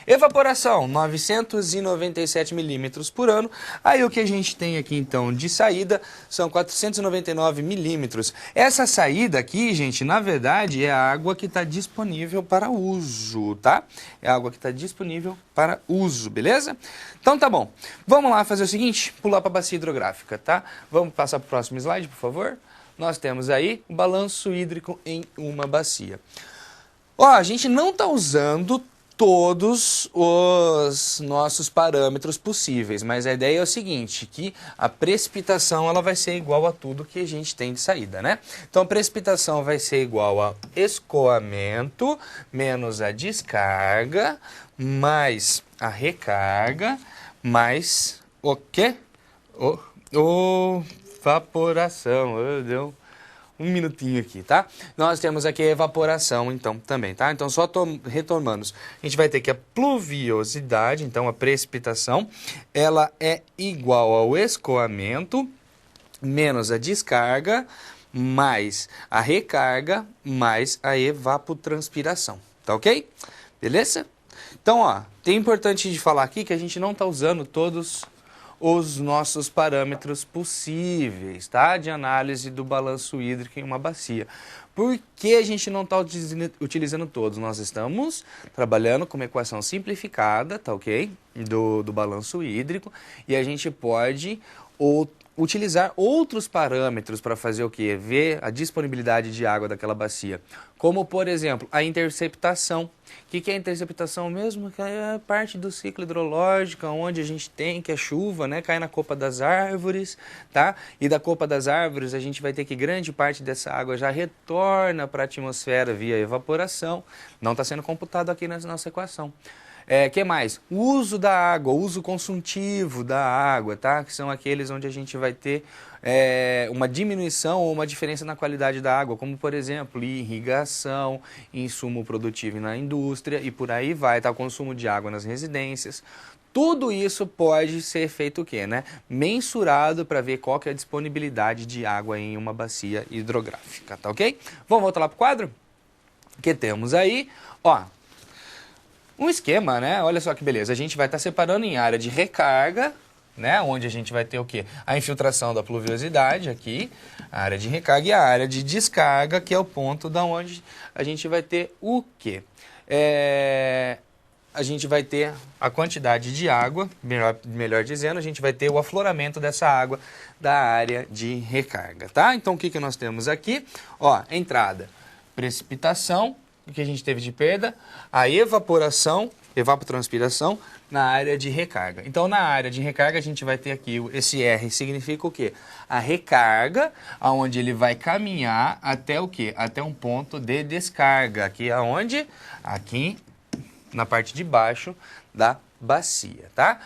Evaporação, 997 milímetros por ano. Aí o que a gente tem aqui então de saída são 499 milímetros. Essa saída aqui, gente, na verdade é a água que está disponível para uso, tá? É a água que está disponível para uso, beleza? Então tá bom. Vamos lá fazer o seguinte, pular para a bacia hidrográfica, tá? Vamos passar para o próximo slide, por favor? Nós temos aí o balanço hídrico em uma bacia. Ó, a gente não está usando todos os nossos parâmetros possíveis, mas a ideia é o seguinte, que a precipitação ela vai ser igual a tudo que a gente tem de saída, né? Então a precipitação vai ser igual a escoamento menos a descarga mais a recarga mais o quê? Evaporação. Deu um minutinho aqui, tá? Nós temos aqui a evaporação, então, também, tá? Então, só retomando, a gente vai ter que a pluviosidade, então, a precipitação, ela é igual ao escoamento menos a descarga, mais a recarga, mais a evapotranspiração, tá ok? Beleza? Então, ó, tem importante de falar aqui que a gente não está usando todos os nossos parâmetros possíveis, tá? De análise do balanço hídrico em uma bacia. Por que a gente não está utilizando todos? Nós estamos trabalhando com uma equação simplificada, tá ok? Do balanço hídrico, e a gente pode utilizar outros parâmetros para fazer o quê? Ver a disponibilidade de água daquela bacia. Como, por exemplo, a interceptação. O que é a interceptação mesmo? Que é parte do ciclo hidrológico, onde a gente tem que a chuva, né, cai na copa das árvores, tá? E da copa das árvores a gente vai ter que grande parte dessa água já retorna para a atmosfera via evaporação. Não está sendo computado aqui na nossa equação. Que mais? O uso da água, o uso consultivo da água, tá? Que são aqueles onde a gente vai ter uma diminuição ou uma diferença na qualidade da água, como por exemplo, irrigação, insumo produtivo na indústria e por aí vai, tá? O consumo de água nas residências. Tudo isso pode ser feito o quê, né? Mensurado para ver qual que é a disponibilidade de água em uma bacia hidrográfica, tá ok? Vamos voltar lá pro quadro? Que temos aí, ó, um esquema, né? Olha só que beleza. A gente vai estar separando em área de recarga, né? Onde a gente vai ter o quê? A infiltração da pluviosidade aqui, a área de recarga e a área de descarga, que é o ponto da onde a gente vai ter o quê? A gente vai ter a quantidade de água, melhor dizendo, a gente vai ter o afloramento dessa água da área de recarga, tá? Então, o que que nós temos aqui? Ó, entrada, precipitação, o que a gente teve de perda, a evaporação evapotranspiração na área de recarga. Então, na área de recarga, a gente vai ter aqui, esse R significa o quê? A recarga, onde ele vai caminhar até o quê? Até um ponto de descarga. Aqui aonde? Aqui na parte de baixo da bacia, tá?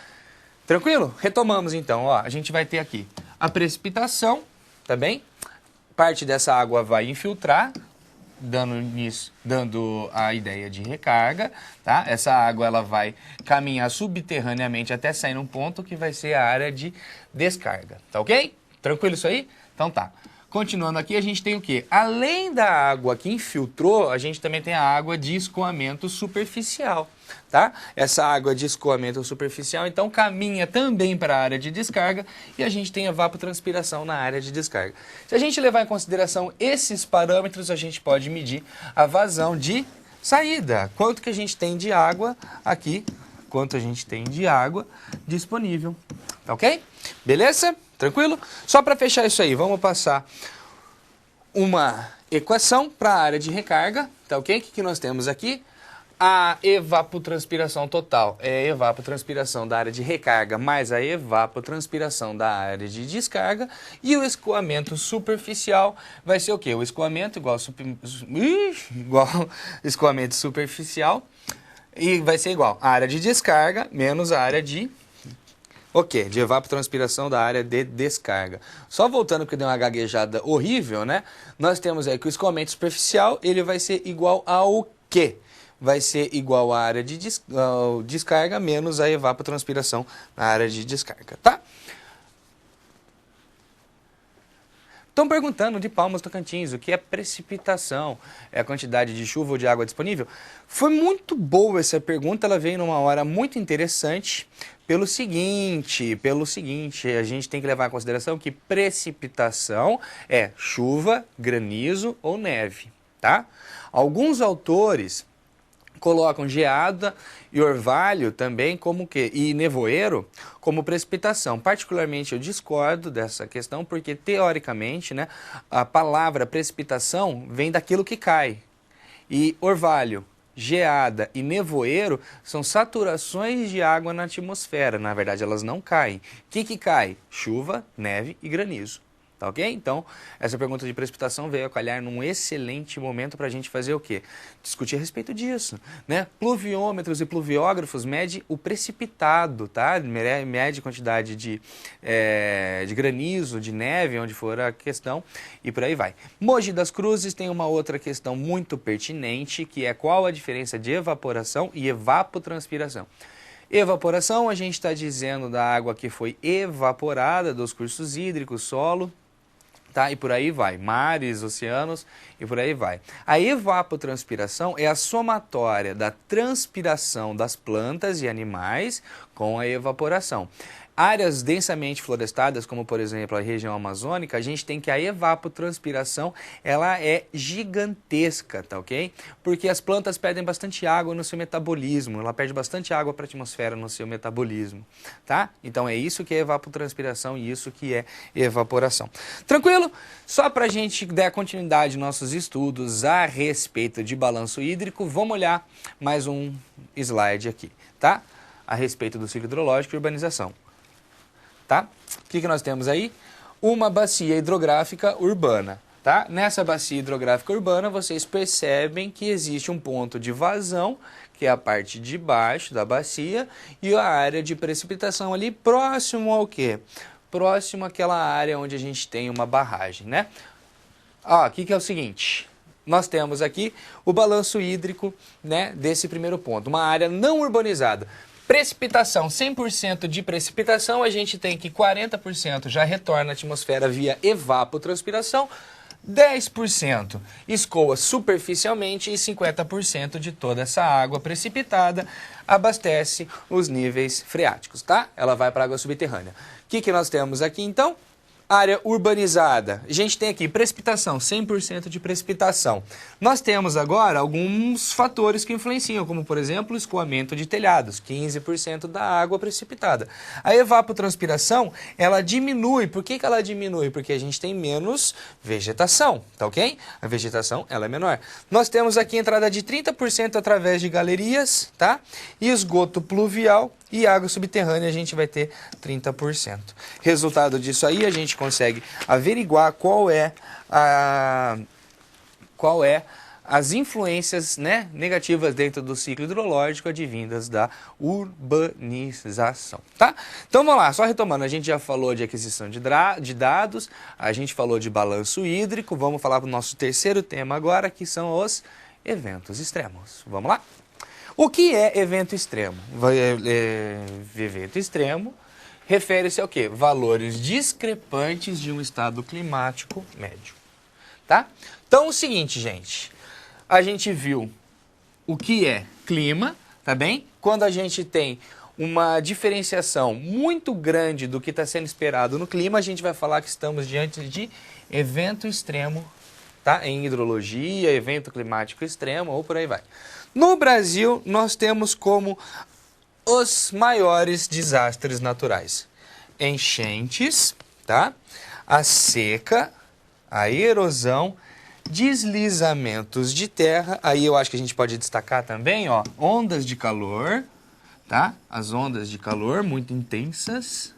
Tranquilo? Retomamos então, ó, a gente vai ter aqui a precipitação, tá bem? Parte dessa água vai infiltrar, dando a ideia de recarga, tá? Essa água ela vai caminhar subterraneamente até sair num ponto que vai ser a área de descarga, tá ok? Tranquilo isso aí? Então tá. Continuando aqui, a gente tem o quê? Além da água que infiltrou, a gente também tem a água de escoamento superficial, tá? Essa água de escoamento superficial, então, caminha também para a área de descarga e a gente tem evapotranspiração na área de descarga. Se a gente levar em consideração esses parâmetros, a gente pode medir a vazão de saída. Quanto que a gente tem de água aqui, quanto a gente tem de água disponível, tá ok? Beleza? Tranquilo? Só para fechar isso aí, vamos passar uma equação para a área de recarga, tá ok? O que nós temos aqui? A evapotranspiração total é a evapotranspiração da área de recarga mais a evapotranspiração da área de descarga. E o escoamento superficial vai ser o quê? O escoamento igual escoamento superficial e vai ser igual a área de descarga menos a área de... O quê? De evapotranspiração da área de descarga. Só voltando, porque deu uma gaguejada horrível, né? Nós temos aí que o escoamento superficial, ele vai ser igual ao quê? Vai ser igual à área de descarga menos a evapotranspiração na área de descarga, tá? Estão perguntando de Palmas Tocantins, o que é precipitação? É a quantidade de chuva ou de água disponível? Foi muito boa essa pergunta, ela veio numa hora muito interessante, pelo seguinte, a gente tem que levar em consideração que precipitação é chuva, granizo ou neve, tá? Alguns autores colocam geada e orvalho também como que e nevoeiro como precipitação. Particularmente eu discordo dessa questão porque teoricamente, né, a palavra precipitação vem daquilo que cai. E orvalho, geada e nevoeiro são saturações de água na atmosfera. Na verdade, elas não caem. O que cai? Chuva, neve e granizo. Tá ok? Então, essa pergunta de precipitação veio a calhar num excelente momento para a gente fazer o quê? Discutir a respeito disso, né? Pluviômetros e pluviógrafos medem o precipitado, tá? Mede a quantidade de granizo, de neve, onde for a questão, e por aí vai. Mogi das Cruzes tem uma outra questão muito pertinente, que é qual a diferença de evaporação e evapotranspiração. Evaporação, a gente está dizendo da água que foi evaporada dos cursos hídricos, solo, tá? E por aí vai, mares, oceanos e por aí vai. A evapotranspiração é a somatória da transpiração das plantas e animais com a evaporação. Áreas densamente florestadas, como por exemplo a região amazônica, a gente tem que a evapotranspiração ela é gigantesca, tá ok? Porque as plantas perdem bastante água no seu metabolismo, ela perde bastante água para a atmosfera no seu metabolismo, tá? Então é isso que é evapotranspiração e isso que é evaporação. Tranquilo? Só para a gente dar continuidade aos nossos estudos a respeito de balanço hídrico, vamos olhar mais um slide aqui, tá? A respeito do ciclo hidrológico e urbanização. Tá? O que nós temos aí? Uma bacia hidrográfica urbana. Tá? Nessa bacia hidrográfica urbana, vocês percebem que existe um ponto de vazão, que é a parte de baixo da bacia, e a área de precipitação ali próximo ao quê? Próximo àquela área onde a gente tem uma barragem, né? Ó, o que é o seguinte? Nós temos aqui o balanço hídrico, né, desse primeiro ponto, uma área não urbanizada. Precipitação, 100% de precipitação, a gente tem que 40% já retorna à atmosfera via evapotranspiração, 10% escoa superficialmente e 50% de toda essa água precipitada abastece os níveis freáticos, tá? Ela vai para a água subterrânea. O que nós temos aqui então? Área urbanizada. A gente tem aqui precipitação, 100% de precipitação. Nós temos agora alguns fatores que influenciam, como por exemplo o escoamento de telhados, 15% da água precipitada. A evapotranspiração, ela diminui. Por que ela diminui? Porque a gente tem menos vegetação, tá ok? A vegetação, ela é menor. Nós temos aqui entrada de 30% através de galerias, tá? E esgoto pluvial e água subterrânea a gente vai ter 30%. Resultado disso aí, a gente consegue averiguar qual é as influências, né, negativas dentro do ciclo hidrológico advindas da urbanização, tá? Então vamos lá, só retomando, a gente já falou de aquisição de dados, a gente falou de balanço hídrico, vamos falar para o nosso terceiro tema agora, que são os eventos extremos. Vamos lá? O que é evento extremo? Evento extremo refere-se ao quê? Valores discrepantes de um estado climático médio, tá? Então, o seguinte, gente, a gente viu o que é clima, tá bem? Quando a gente tem uma diferenciação muito grande do que está sendo esperado no clima, a gente vai falar que estamos diante de evento extremo, tá? Em hidrologia, evento climático extremo ou por aí vai. No Brasil, nós temos como os maiores desastres naturais: enchentes, tá? A seca, a erosão, deslizamentos de terra. Aí eu acho que a gente pode destacar também, ó, ondas de calor, tá? As ondas de calor muito intensas.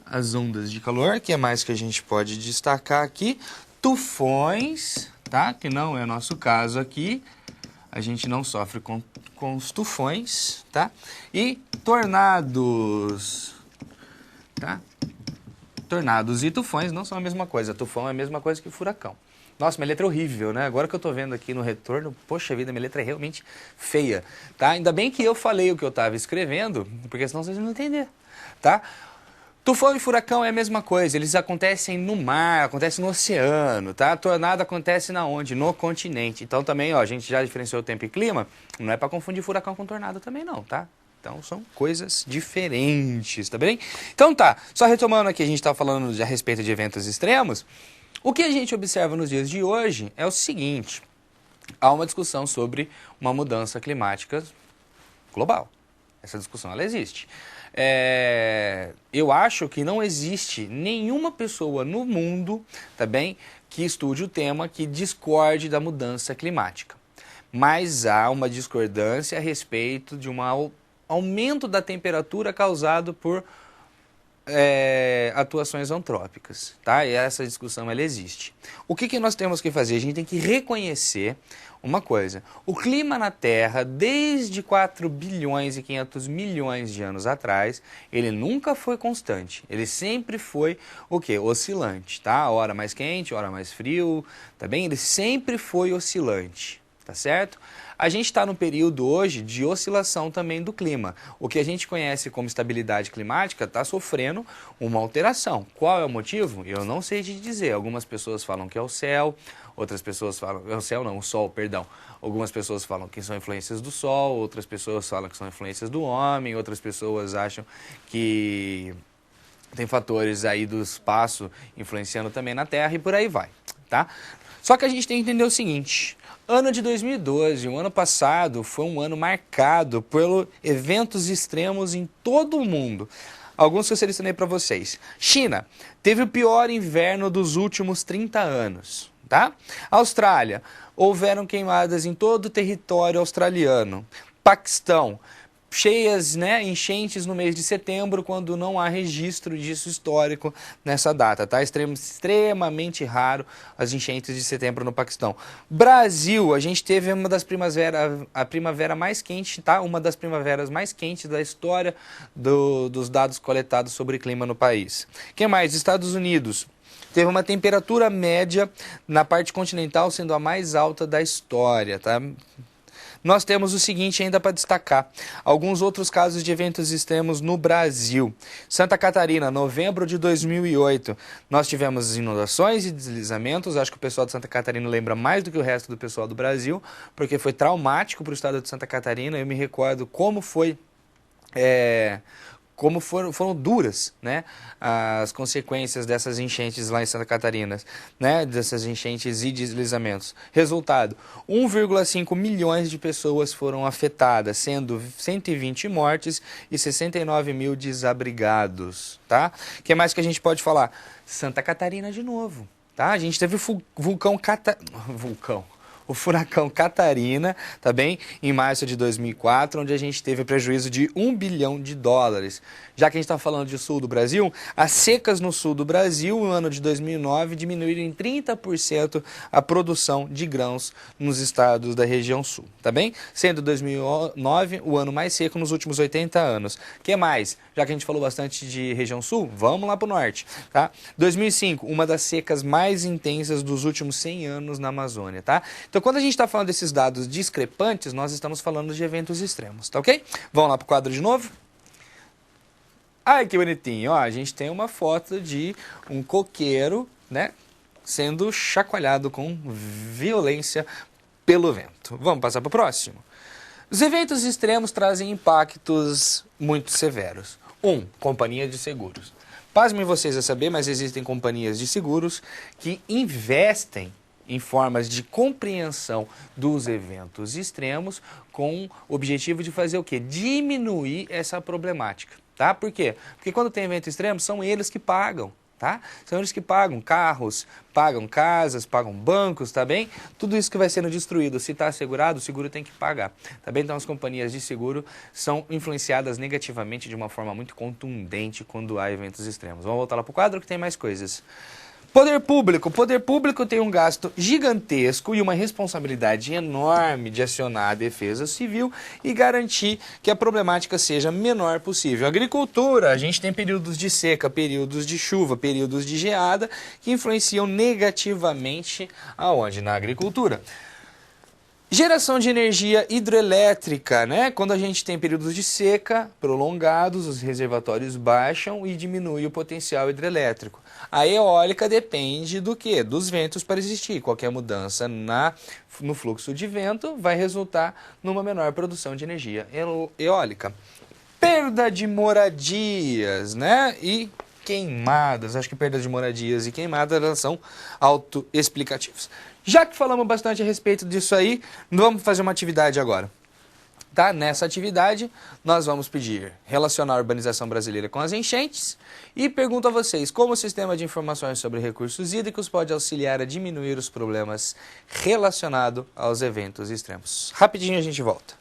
As ondas de calor, que é mais que a gente pode destacar aqui? Tufões, tá? Que não é nosso caso aqui. A gente não sofre com os tufões, tá? E tornados, tá? Tornados e tufões não são a mesma coisa. Tufão é a mesma coisa que furacão. Nossa, minha letra é horrível, né? Agora que eu tô vendo aqui no retorno, poxa vida, minha letra é realmente feia, tá? Ainda bem que eu falei o que eu tava escrevendo, porque senão vocês não vão entender, tá? Tufão e furacão é a mesma coisa, eles acontecem no mar, acontecem no oceano, tá? Tornado acontece na onde? No continente. Então também, ó, a gente já diferenciou tempo e clima, não é para confundir furacão com tornado também não, tá? Então são coisas diferentes, tá bem? Então tá, só retomando aqui, a gente tá falando a respeito de eventos extremos. O que a gente observa nos dias de hoje é o seguinte: há uma discussão sobre uma mudança climática global. Essa discussão, ela existe. Eu acho que não existe nenhuma pessoa no mundo, tá bem, que estude o tema que discorde da mudança climática. Mas há uma discordância a respeito de um aumento da temperatura causado por atuações antrópicas, tá? E essa discussão, ela existe. O que nós temos que fazer? A gente tem que reconhecer uma coisa: o clima na Terra, desde 4 bilhões e 500 milhões de anos atrás, ele nunca foi constante. Ele sempre foi o quê? Oscilante, tá? Hora mais quente, hora mais frio, tá bem? Ele sempre foi oscilante, tá certo? A gente está no período hoje de oscilação também do clima. O que a gente conhece como estabilidade climática está sofrendo uma alteração. Qual é o motivo? Eu não sei te dizer. Algumas pessoas falam que é o céu, outras pessoas falam... É o céu não, o sol, perdão. Algumas pessoas falam que são influências do sol, outras pessoas falam que são influências do homem, outras pessoas acham que tem fatores aí do espaço influenciando também na Terra e por aí vai, tá? Só que a gente tem que entender o seguinte: ano de 2012, o ano passado, foi um ano marcado por eventos extremos em todo o mundo. Alguns que eu selecionei para vocês. China teve o pior inverno dos últimos 30 anos, tá? Austrália, houveram queimadas em todo o território australiano. Paquistão, cheias, né, enchentes no mês de setembro, quando não há registro disso histórico nessa data, tá? Extremamente raro as enchentes de setembro no Paquistão. Brasil, a gente teve uma das a primavera mais quente, tá? Uma das primaveras mais quentes da história dos dados coletados sobre clima no país. Que mais? Estados Unidos. Teve uma temperatura média na parte continental sendo a mais alta da história, tá? Nós temos o seguinte ainda para destacar: alguns outros casos de eventos extremos no Brasil. Santa Catarina, novembro de 2008, nós tivemos inundações e deslizamentos. Acho que o pessoal de Santa Catarina lembra mais do que o resto do pessoal do Brasil, porque foi traumático para o estado de Santa Catarina. Eu me recordo como foi como foram duras, né, as consequências dessas enchentes lá em Santa Catarina, né, dessas enchentes e deslizamentos. Resultado, 1,5 milhões de pessoas foram afetadas, sendo 120 mortes e 69 mil desabrigados, tá? O que mais que a gente pode falar? Santa Catarina de novo, tá? A gente teve o o furacão Catarina, tá bem? Em março de 2004, onde a gente teve prejuízo de US$ 1 bilhão. Já que a gente está falando de sul do Brasil, as secas no sul do Brasil, no ano de 2009, diminuíram em 30% a produção de grãos nos estados da região sul, tá bem? Sendo 2009 o ano mais seco nos últimos 80 anos. O que mais? Já que a gente falou bastante de região sul, vamos lá para o norte, tá? 2005, uma das secas mais intensas dos últimos 100 anos na Amazônia, tá? Então, quando a gente está falando desses dados discrepantes, nós estamos falando de eventos extremos, tá ok? Vamos lá para o quadro de novo? Ai, que bonitinho. Ó, a gente tem uma foto de um coqueiro, né, sendo chacoalhado com violência pelo vento. Vamos passar para o próximo? Os eventos extremos trazem impactos muito severos. 1. Companhia de seguros. Pasmem vocês a saber, mas existem companhias de seguros que investem em formas de compreensão dos eventos extremos com o objetivo de fazer o quê? Diminuir essa problemática, tá? Por quê? Porque quando tem evento extremo, são eles que pagam, tá? São eles que pagam carros, pagam casas, pagam bancos, tá bem? Tudo isso que vai sendo destruído, se está assegurado, o seguro tem que pagar, tá bem? Então as companhias de seguro são influenciadas negativamente de uma forma muito contundente quando há eventos extremos. Vamos voltar lá para o quadro que tem mais coisas. Poder público. O poder público tem um gasto gigantesco e uma responsabilidade enorme de acionar a defesa civil e garantir que a problemática seja menor possível. Agricultura, a gente tem períodos de seca, períodos de chuva, períodos de geada que influenciam negativamente aonde? Na agricultura. Geração de energia hidrelétrica, né? Quando a gente tem períodos de seca prolongados, os reservatórios baixam e diminui o potencial hidrelétrico. A eólica depende do quê? Dos ventos para existir. Qualquer mudança no fluxo de vento vai resultar numa menor produção de energia eólica. Perda de moradias, né? E queimadas. Acho que perda de moradias e queimadas elas são autoexplicativas. Já que falamos bastante a respeito disso aí, vamos fazer uma atividade agora. Tá? Nessa atividade, nós vamos pedir relacionar a urbanização brasileira com as enchentes e pergunto a vocês como o sistema de informações sobre recursos hídricos pode auxiliar a diminuir os problemas relacionados aos eventos extremos. Rapidinho a gente volta.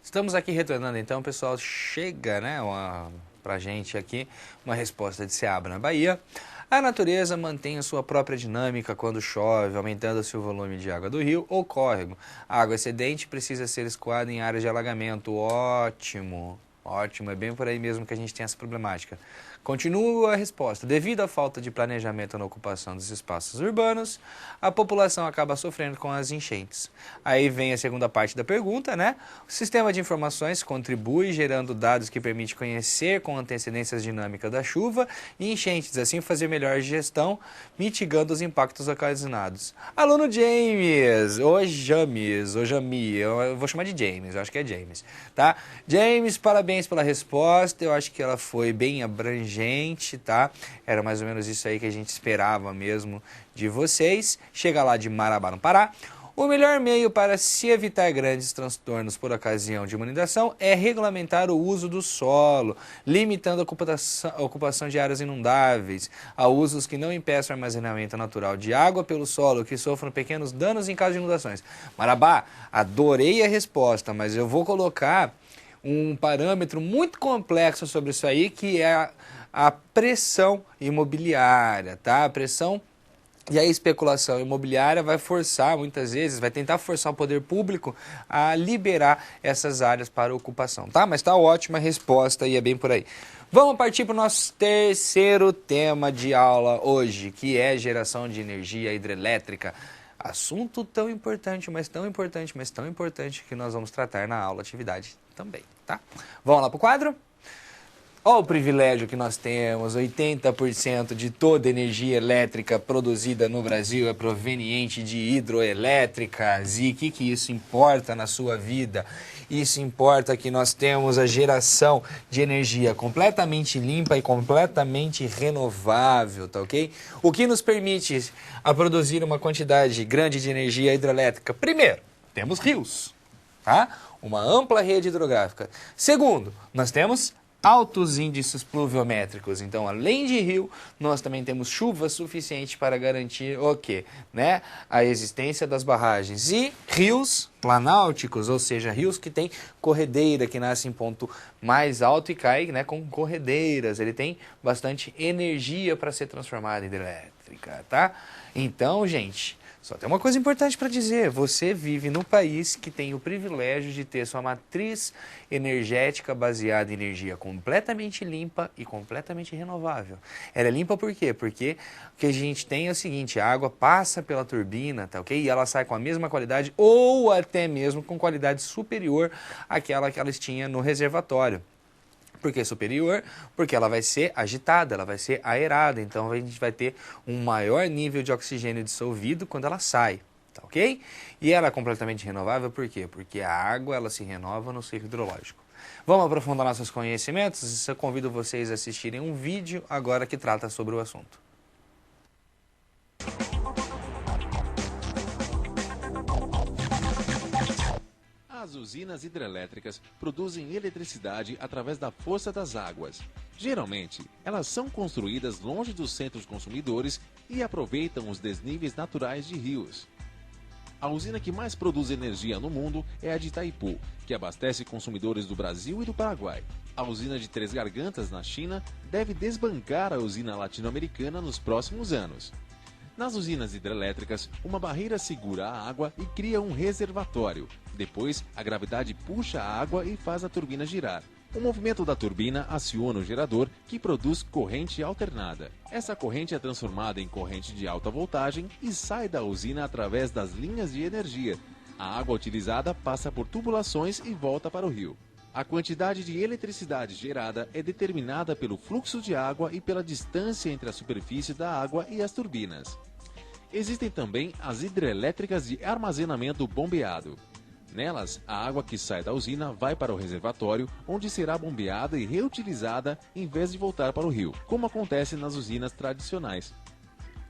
Estamos aqui retornando, então, pessoal, chega, né, pra gente aqui uma resposta de Ceaba na Bahia. A natureza mantém a sua própria dinâmica quando chove, aumentando-se o volume de água do rio ou córrego. A água excedente precisa ser escoada em áreas de alagamento. Ótimo, ótimo, é bem por aí mesmo que a gente tem essa problemática. Continua a resposta. Devido à falta de planejamento na ocupação dos espaços urbanos, a população acaba sofrendo com as enchentes. Aí vem a segunda parte da pergunta, né? O sistema de informações contribui gerando dados que permitem conhecer com antecedência as dinâmicas da chuva e enchentes, assim fazer melhor gestão, mitigando os impactos ocasionados. Aluno James, ou Jami, eu vou chamar de James, eu acho que é James, tá? James, parabéns pela resposta, eu acho que ela foi bem abrangente. Tá? Era mais ou menos isso aí que a gente esperava mesmo de vocês. Chega lá de Marabá, no Pará. O melhor meio para se evitar grandes transtornos por ocasião de uma inundação é regulamentar o uso do solo, limitando a ocupação de áreas inundáveis, a usos que não impeçam o armazenamento natural de água pelo solo, que sofram pequenos danos em caso de inundações. Marabá, adorei a resposta, mas eu vou colocar um parâmetro muito complexo sobre isso aí, que é a pressão imobiliária, tá? A pressão e a especulação imobiliária vai forçar, muitas vezes, vai tentar forçar o poder público a liberar essas áreas para ocupação, tá? Mas tá ótima a resposta e é bem por aí. Vamos partir para o nosso terceiro tema de aula hoje, que é geração de energia hidrelétrica. Assunto tão importante, mas tão importante, mas tão importante que nós vamos tratar na aula atividade também, tá? Vamos lá para o quadro? Olha o privilégio que nós temos, 80% de toda energia elétrica produzida no Brasil é proveniente de hidroelétricas. E o que isso importa na sua vida? Isso importa que nós temos a geração de energia completamente limpa e completamente renovável, tá ok? O que nos permite a produzir uma quantidade grande de energia hidrelétrica? Primeiro, temos rios, tá? Uma ampla rede hidrográfica. Segundo, nós temos altos índices pluviométricos. Então, além de rio, nós também temos chuva suficiente para garantir o quê? Né? A existência das barragens. E rios planálticos, ou seja, rios que têm corredeira, que nasce em ponto mais alto e cai, né, com corredeiras. Ele tem bastante energia para ser transformado em hidrelétrica, tá? Então, gente, só tem uma coisa importante para dizer, você vive no país que tem o privilégio de ter sua matriz energética baseada em energia completamente limpa e completamente renovável. Ela é limpa por quê? Porque o que a gente tem é o seguinte, a água passa pela turbina, tá ok? E ela sai com a mesma qualidade ou até mesmo com qualidade superior àquela que elas tinham no reservatório. Por que superior? Porque ela vai ser agitada, ela vai ser aerada, então a gente vai ter um maior nível de oxigênio dissolvido quando ela sai, tá ok? E ela é completamente renovável, por quê? Porque a água ela se renova no ciclo hidrológico. Vamos aprofundar nossos conhecimentos? Eu convido vocês a assistirem um vídeo agora que trata sobre o assunto. As usinas hidrelétricas produzem eletricidade através da força das águas. Geralmente, elas são construídas longe dos centros consumidores e aproveitam os desníveis naturais de rios. A usina que mais produz energia no mundo é a de Itaipu, que abastece consumidores do Brasil e do Paraguai. A usina de Três Gargantas, na China, deve desbancar a usina latino-americana nos próximos anos. Nas usinas hidrelétricas, uma barreira segura a água e cria um reservatório. Depois, a gravidade puxa a água e faz a turbina girar. O movimento da turbina aciona o gerador, que produz corrente alternada. Essa corrente é transformada em corrente de alta voltagem e sai da usina através das linhas de energia. A água utilizada passa por tubulações e volta para o rio. A quantidade de eletricidade gerada é determinada pelo fluxo de água e pela distância entre a superfície da água e as turbinas. Existem também as hidrelétricas de armazenamento bombeado. Nelas, a água que sai da usina vai para o reservatório, onde será bombeada e reutilizada em vez de voltar para o rio, como acontece nas usinas tradicionais.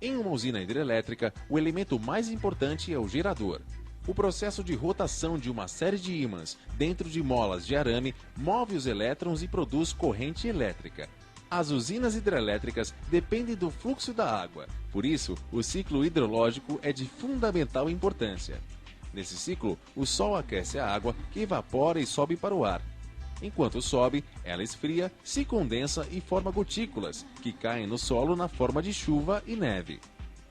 Em uma usina hidrelétrica, o elemento mais importante é o gerador. O processo de rotação de uma série de ímãs dentro de molas de arame move os elétrons e produz corrente elétrica. As usinas hidrelétricas dependem do fluxo da água, por isso o ciclo hidrológico é de fundamental importância. Nesse ciclo, o Sol aquece a água que evapora e sobe para o ar. Enquanto sobe, ela esfria, se condensa e forma gotículas, que caem no solo na forma de chuva e neve.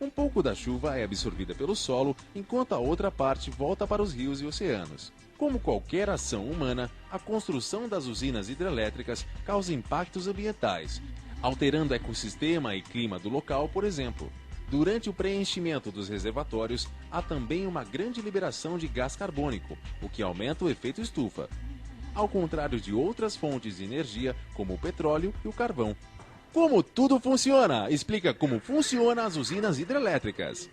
Um pouco da chuva é absorvida pelo solo, enquanto a outra parte volta para os rios e oceanos. Como qualquer ação humana, a construção das usinas hidrelétricas causa impactos ambientais, alterando o ecossistema e clima do local, por exemplo. Durante o preenchimento dos reservatórios, há também uma grande liberação de gás carbônico, o que aumenta o efeito estufa. Ao contrário de outras fontes de energia, como o petróleo e o carvão. Como tudo funciona? Explica como funcionam as usinas hidrelétricas.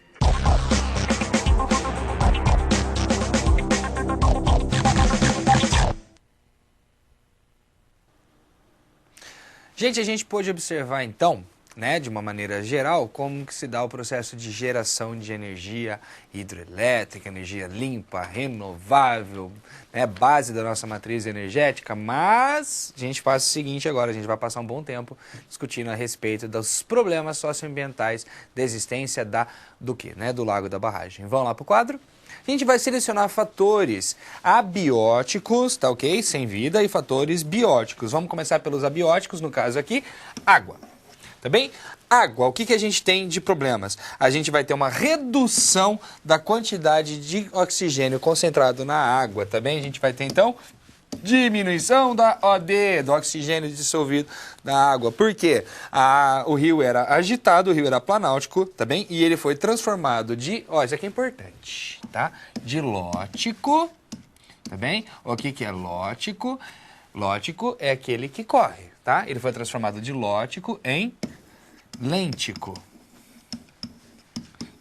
Gente, a gente pôde observar então, né, de uma maneira geral, como que se dá o processo de geração de energia hidrelétrica, energia limpa, renovável, né, base da nossa matriz energética, mas a gente faz o seguinte agora, a gente vai passar um bom tempo discutindo a respeito dos problemas socioambientais da existência do quê? Né, do lago da barragem. Vamos lá para o quadro? A gente vai selecionar fatores abióticos, tá ok? Sem vida, e fatores bióticos. Vamos começar pelos abióticos, no caso aqui, água. Tá bem? Água, o que a gente tem de problemas? A gente vai ter uma redução da quantidade de oxigênio concentrado na água, tá bem? A gente vai ter, então, diminuição da OD, do oxigênio dissolvido na água. Por quê? O rio era agitado, o rio era planáutico, tá bem? E ele foi transformado ó, isso aqui é importante, tá? De lótico, tá bem? O que é lótico? Lótico é aquele que corre, tá? Ele foi transformado de lótico em lêntico.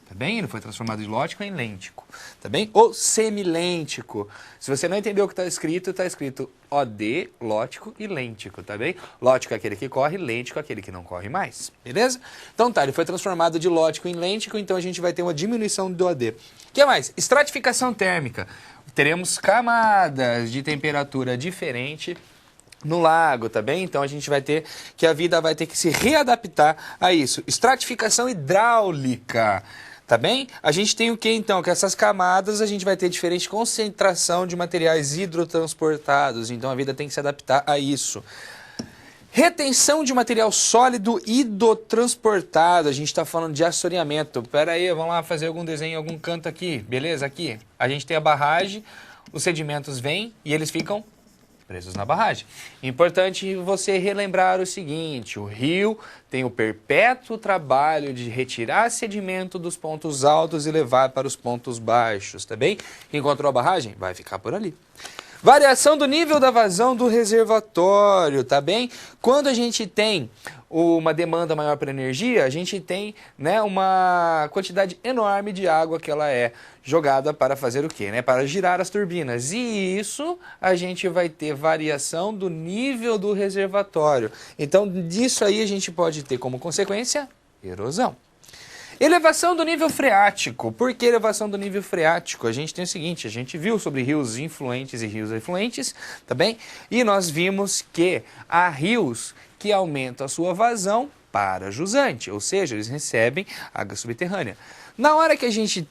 Tá bem? Ele foi transformado de lótico em lêntico. Tá bem? Ou semilêntico. Se você não entendeu o que está escrito OD, lótico e lêntico, tá bem? Lótico é aquele que corre, lêntico é aquele que não corre mais, beleza? Então tá, ele foi transformado de lótico em lêntico, então a gente vai ter uma diminuição do OD. O que mais? Estratificação térmica. Teremos camadas de temperatura diferente no lago, tá bem? Então a gente vai ter que a vida vai ter que se readaptar a isso. Estratificação hidráulica, tá bem? A gente tem o que então? Que essas camadas a gente vai ter diferente concentração de materiais hidrotransportados, então a vida tem que se adaptar a isso. Retenção de material sólido hidrotransportado, a gente está falando de assoreamento. Pera aí, vamos lá fazer algum desenho em algum canto aqui, beleza? Aqui, a gente tem a barragem, os sedimentos vêm e eles ficam presos na barragem. Importante você relembrar o seguinte, o rio tem o perpétuo trabalho de retirar sedimento dos pontos altos e levar para os pontos baixos, tá bem? Encontrou a barragem? Vai ficar por ali. Variação do nível da vazão do reservatório, tá bem? Quando a gente tem uma demanda maior para energia, a gente tem, né, uma quantidade enorme de água que ela é jogada para fazer o quê? Né? Para girar as turbinas. E isso a gente vai ter variação do nível do reservatório. Então, disso aí a gente pode ter como consequência erosão. Elevação do nível freático. Por que elevação do nível freático? A gente tem o seguinte, a gente viu sobre rios influentes e rios efluentes, tá bem? E nós vimos que há rios que aumentam a sua vazão para jusante, ou seja, eles recebem água subterrânea. Na hora que a gente...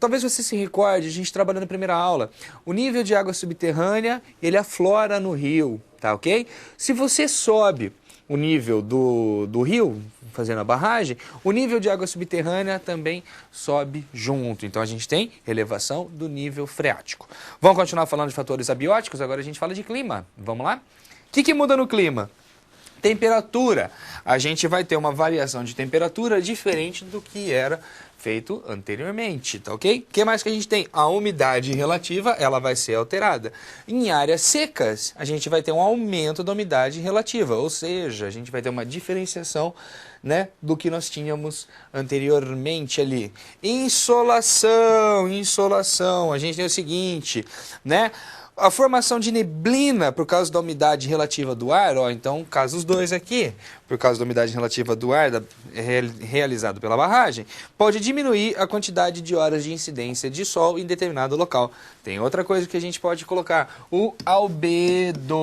talvez você se recorde, a gente trabalhando na primeira aula, o nível de água subterrânea, ele aflora no rio, tá ok? Se você sobe o nível do rio, fazendo a barragem, o nível de água subterrânea também sobe junto. Então a gente tem elevação do nível freático. Vamos continuar falando de fatores abióticos, agora a gente fala de clima. Vamos lá? O que muda no clima? Temperatura. A gente vai ter uma variação de temperatura diferente do que era feito anteriormente, tá ok? O que mais que a gente tem? A umidade relativa, ela vai ser alterada. Em áreas secas, a gente vai ter um aumento da umidade relativa, ou seja, a gente vai ter uma diferenciação, né, do que nós tínhamos anteriormente ali. Insolação, a gente tem o seguinte, né? A formação de neblina por causa da umidade relativa do ar, ó, então casos dois aqui, por causa da umidade relativa do ar realizado pela barragem, pode diminuir a quantidade de horas de incidência de sol em determinado local. Tem outra coisa que a gente pode colocar, o albedo.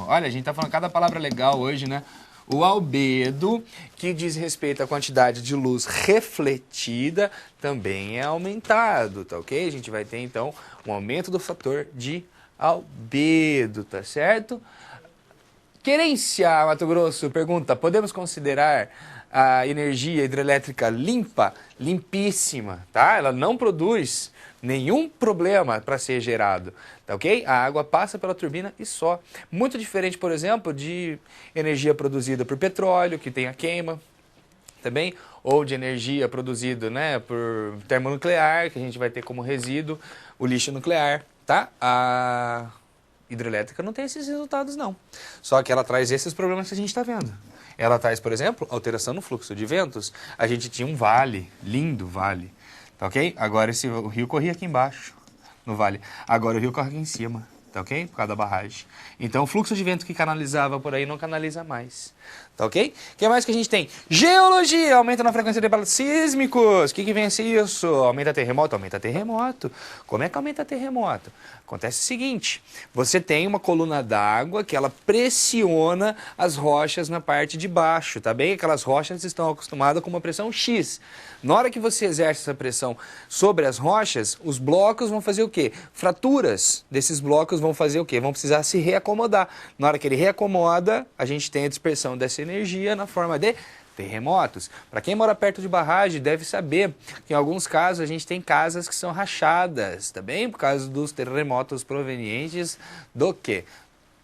Olha, a gente tá falando cada palavra legal hoje, né? O albedo, que diz respeito à quantidade de luz refletida, também é aumentado, tá ok? A gente vai ter, então, um aumento do fator de albedo, tá certo? Querência, Mato Grosso, pergunta, podemos considerar a energia hidrelétrica limpa? Limpíssima, tá? Ela não produz nenhum problema para ser gerado, tá ok? A água passa pela turbina e só. Muito diferente, por exemplo, de energia produzida por petróleo, que tem a queima, também, ou de energia produzida, né, por termonuclear, que a gente vai ter como resíduo o lixo nuclear, tá? A hidrelétrica não tem esses resultados, não. Só que ela traz esses problemas que a gente está vendo. Ela traz, por exemplo, alteração no fluxo de ventos. A gente tinha um vale, lindo vale, tá ok? Agora o rio corria aqui embaixo, no vale. Agora o rio corre aqui em cima, tá ok? Por causa da barragem. Então o fluxo de vento que canalizava por aí não canaliza mais, tá ok? O que mais que a gente tem? Geologia, aumenta na frequência de abalos sísmicos. O que vem a ser isso? Aumenta terremoto? Aumenta terremoto. Como é que aumenta terremoto? Acontece o seguinte, você tem uma coluna d'água que ela pressiona as rochas na parte de baixo, tá bem? Aquelas rochas estão acostumadas com uma pressão X. Na hora que você exerce essa pressão sobre as rochas, os blocos vão fazer o quê? Fraturas desses blocos vão fazer o quê? Vão precisar se reacomodar. Na hora que ele reacomoda, a gente tem a dispersão dessa energia na forma de terremotos. Para quem mora perto de barragem, deve saber que em alguns casos a gente tem casas que são rachadas, tá bem? Por causa dos terremotos provenientes do quê?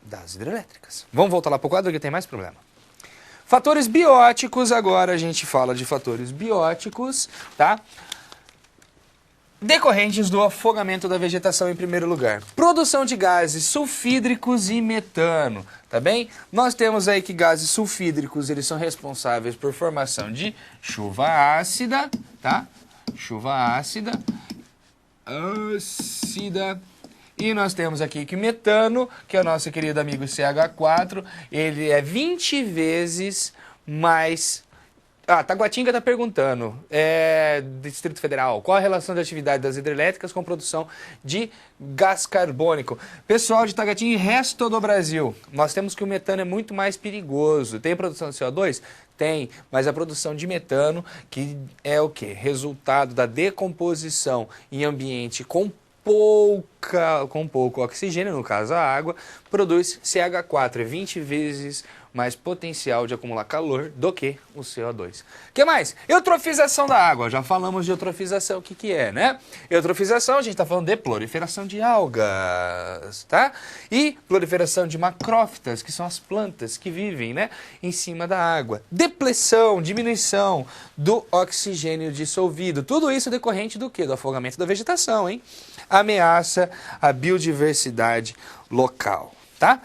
Das hidrelétricas. Vamos voltar lá para o quadro que tem mais problema. Fatores bióticos, agora a gente fala de fatores bióticos, tá? Decorrentes do afogamento da vegetação em primeiro lugar. Produção de gases sulfídricos e metano, tá bem? Nós temos aí que gases sulfídricos, eles são responsáveis por formação de chuva ácida, tá? Chuva ácida. E nós temos aqui que metano, que é o nosso querido amigo CH4, ele é 20 vezes mais... Taguatinga está perguntando, Distrito Federal, qual a relação da atividade das hidrelétricas com a produção de gás carbônico? Pessoal de Taguatinga e resto do Brasil, nós temos que o metano é muito mais perigoso. Tem produção de CO2? Tem, mas a produção de metano, que é o quê? Resultado da decomposição em ambiente com pouco oxigênio, no caso a água, produz CH4, é 20 vezes mais potencial de acumular calor do que o CO2. O que mais? Eutrofização da água. Já falamos de eutrofização, o que é, né? Eutrofização, a gente está falando de proliferação de algas, tá? E proliferação de macrófitas, que são as plantas que vivem, né, em cima da água. Depressão, diminuição do oxigênio dissolvido. Tudo isso decorrente do quê? Do afogamento da vegetação, hein? Ameaça à biodiversidade local, tá?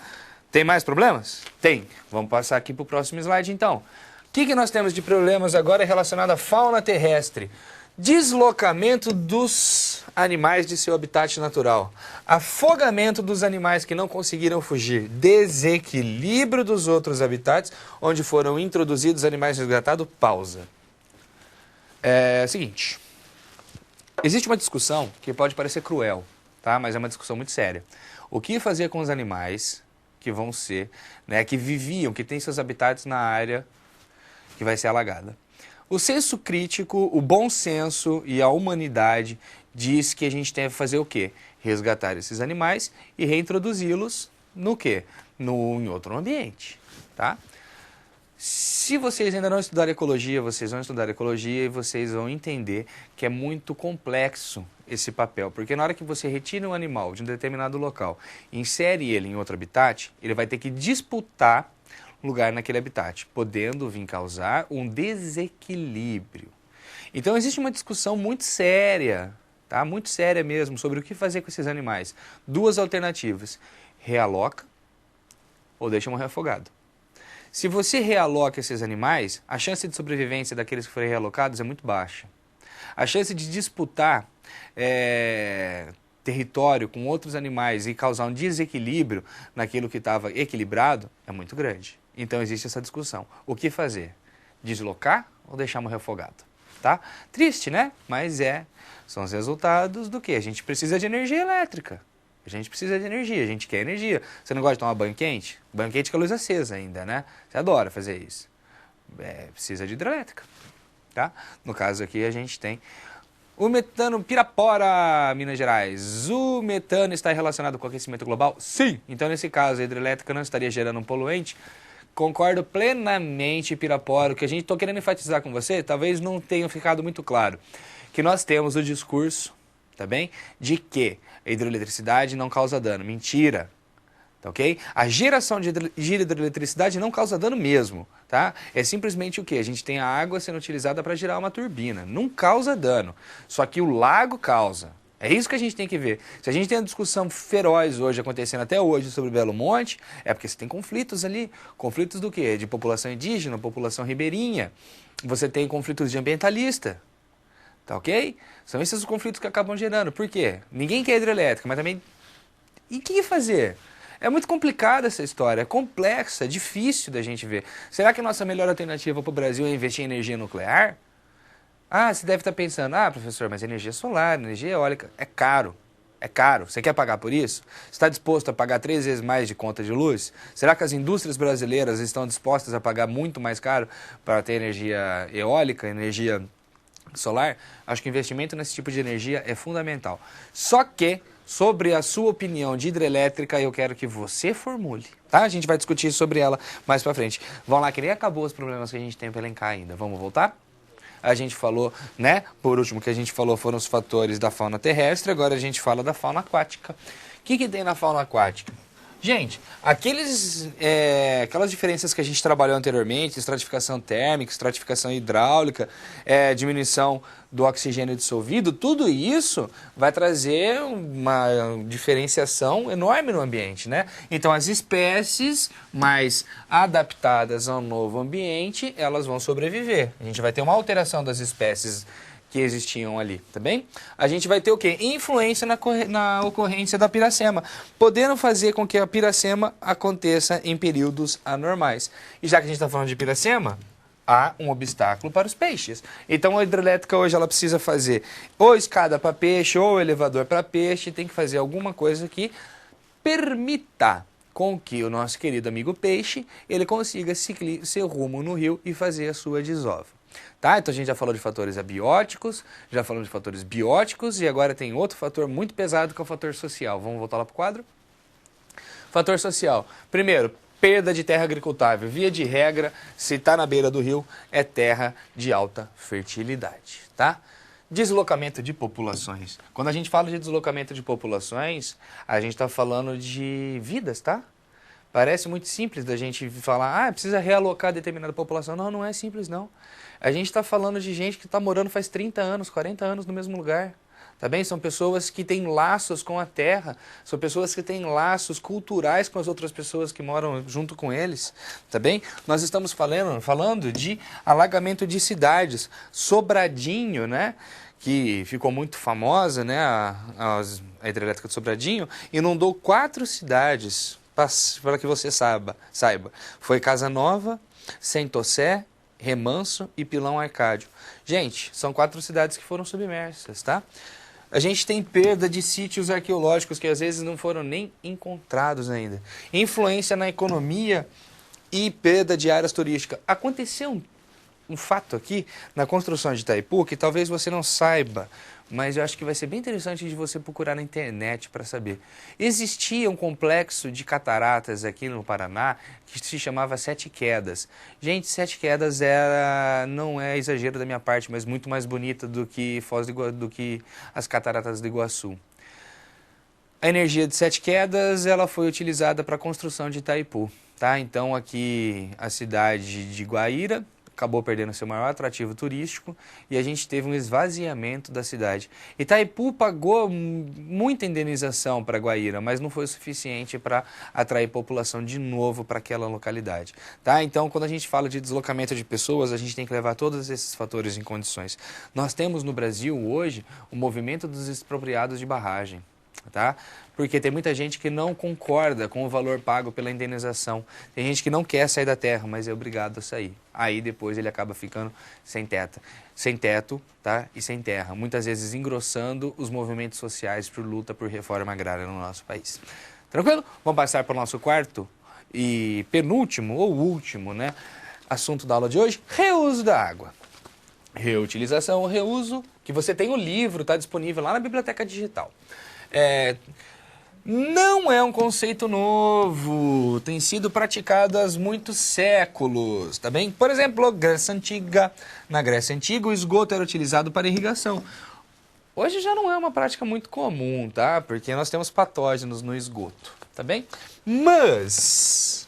Tem mais problemas? Tem. Vamos passar aqui para o próximo slide, então. O que nós temos de problemas agora relacionado à fauna terrestre? Deslocamento dos animais de seu habitat natural. Afogamento dos animais que não conseguiram fugir. Desequilíbrio dos outros habitats onde foram introduzidos animais resgatados. Pausa. Seguinte. Existe uma discussão que pode parecer cruel, tá? Mas é uma discussão muito séria. O que fazer com os animais que vão ser, né, que viviam, que têm seus habitats na área que vai ser alagada? O senso crítico, o bom senso e a humanidade diz que a gente tem que fazer o quê? Resgatar esses animais e reintroduzi-los no quê? Em outro ambiente, tá? Se vocês ainda não estudaram ecologia, vocês vão estudar ecologia e vocês vão entender que é muito complexo esse papel. Porque na hora que você retira um animal de um determinado local e insere ele em outro habitat, ele vai ter que disputar lugar naquele habitat, podendo vir causar um desequilíbrio. Então existe uma discussão muito séria, tá? Muito séria mesmo, sobre o que fazer com esses animais. Duas alternativas: realoca ou deixa morrer afogado. Se você realoca esses animais, a chance de sobrevivência daqueles que forem realocados é muito baixa. A chance de disputar território com outros animais e causar um desequilíbrio naquilo que estava equilibrado é muito grande. Então existe essa discussão. O que fazer? Deslocar ou deixar morrer afogado? Tá? Triste, né? Mas são os resultados do que? A gente precisa de energia elétrica. A gente precisa de energia, a gente quer energia. Você não gosta de tomar banho quente? Banho quente com a luz acesa ainda, né? Você adora fazer isso. Precisa de hidrelétrica, tá? No caso aqui a gente tem o metano Pirapora, Minas Gerais. O metano está relacionado com o aquecimento global? Sim! Então nesse caso a hidrelétrica não estaria gerando um poluente? Concordo plenamente, Pirapora. O que a gente está querendo enfatizar com você, talvez não tenha ficado muito claro, que nós temos o discurso, tá bem? De que a hidroeletricidade não causa dano. Mentira. Tá ok? A geração de hidroeletricidade não causa dano mesmo, tá? É simplesmente o quê? A gente tem a água sendo utilizada para girar uma turbina. Não causa dano. Só que o lago causa. É isso que a gente tem que ver. Se a gente tem uma discussão feroz hoje, acontecendo até hoje, sobre Belo Monte, é porque você tem conflitos ali. Conflitos do quê? De população indígena, população ribeirinha. Você tem conflitos de ambientalista. Tá ok? São esses os conflitos que acabam gerando. Por quê? Ninguém quer hidrelétrica, mas também... E o que fazer? É muito complicada essa história, é complexa, é difícil da gente ver. Será que a nossa melhor alternativa para o Brasil é investir em energia nuclear? Ah, você deve estar pensando, professor, mas energia solar, energia eólica, é caro. É caro. Você quer pagar por isso? Você está disposto a pagar 3 vezes mais de conta de luz? Será que as indústrias brasileiras estão dispostas a pagar muito mais caro para ter energia eólica, energia solar? Acho que o investimento nesse tipo de energia é fundamental. Só que, sobre a sua opinião de hidrelétrica, eu quero que você formule, tá? A gente vai discutir sobre ela mais pra frente. Vamos lá, que nem acabou os problemas que a gente tem para elencar ainda. Vamos voltar? A gente falou, né? Por último, que a gente falou foram os fatores da fauna terrestre, agora a gente fala da fauna aquática. O que tem na fauna aquática? Gente, aquelas diferenças que a gente trabalhou anteriormente, estratificação térmica, estratificação hidráulica, diminuição do oxigênio dissolvido, tudo isso vai trazer uma diferenciação enorme no ambiente, né? Então, as espécies mais adaptadas ao novo ambiente, elas vão sobreviver. A gente vai ter uma alteração das espécies que existiam ali, tá bem? A gente vai ter o quê? Influência na ocorrência da piracema, podendo fazer com que a piracema aconteça em períodos anormais. E já que a gente está falando de piracema, há um obstáculo para os peixes. Então a hidrelétrica hoje ela precisa fazer ou escada para peixe ou elevador para peixe, tem que fazer alguma coisa que permita com que o nosso querido amigo peixe ele consiga seguir seu rumo no rio e fazer a sua desova. Tá? Então a gente já falou de fatores abióticos, já falamos de fatores bióticos e agora tem outro fator muito pesado que é o fator social. Vamos voltar lá para o quadro? Fator social. Primeiro, perda de terra agricultável. Via de regra, se está na beira do rio, é terra de alta fertilidade. Tá? Deslocamento de populações. Quando a gente fala de deslocamento de populações, a gente está falando de vidas, tá? Parece muito simples da gente falar, precisa realocar determinada população. Não, não é simples não. A gente está falando de gente que está morando faz 30 anos, 40 anos no mesmo lugar. Tá bem? São pessoas que têm laços com a terra, são pessoas que têm laços culturais com as outras pessoas que moram junto com eles. Tá bem? Nós estamos falando de alagamento de cidades. Sobradinho, né? Que ficou muito famosa, né? A hidrelétrica de Sobradinho, inundou 4 cidades. Para que você saiba. Foi Casa Nova, Centocé, Remanso e Pilão Arcádio. Gente, são 4 cidades que foram submersas, tá? A gente tem perda de sítios arqueológicos que às vezes não foram nem encontrados ainda. Influência na economia e perda de áreas turísticas. Aconteceu um fato aqui na construção de Itaipu que talvez você não saiba, mas eu acho que vai ser bem interessante de você procurar na internet para saber. Existia um complexo de cataratas aqui no Paraná que se chamava Sete Quedas. Gente, Sete Quedas não é exagero da minha parte, mas muito mais bonita do que do que as cataratas do Iguaçu. A energia de Sete Quedas ela foi utilizada para a construção de Itaipu. Tá? Então aqui a cidade de Guaíra acabou perdendo seu maior atrativo turístico e a gente teve um esvaziamento da cidade. Itaipu pagou muita indenização para Guaíra, mas não foi o suficiente para atrair população de novo para aquela localidade. Tá? Então, quando a gente fala de deslocamento de pessoas, a gente tem que levar todos esses fatores em condições. Nós temos no Brasil hoje o movimento dos expropriados de barragem. tá? Porque tem muita gente que não concorda com o valor pago pela indenização. Tem gente que não quer sair da terra, mas é obrigado a sair. Aí depois ele acaba ficando sem teto, tá? E sem terra. Muitas vezes engrossando os movimentos sociais por luta por reforma agrária no nosso país. Tranquilo? Vamos passar para o nosso quarto e penúltimo ou último, né, assunto da aula de hoje: reuso da água. Reutilização ou reuso, que você tem o livro, está disponível lá na Biblioteca Digital. Não é um conceito novo, tem sido praticado há muitos séculos, tá bem? Por exemplo, na Grécia Antiga, o esgoto era utilizado para irrigação. Hoje já não é uma prática muito comum, tá? Porque nós temos patógenos no esgoto, tá bem? Mas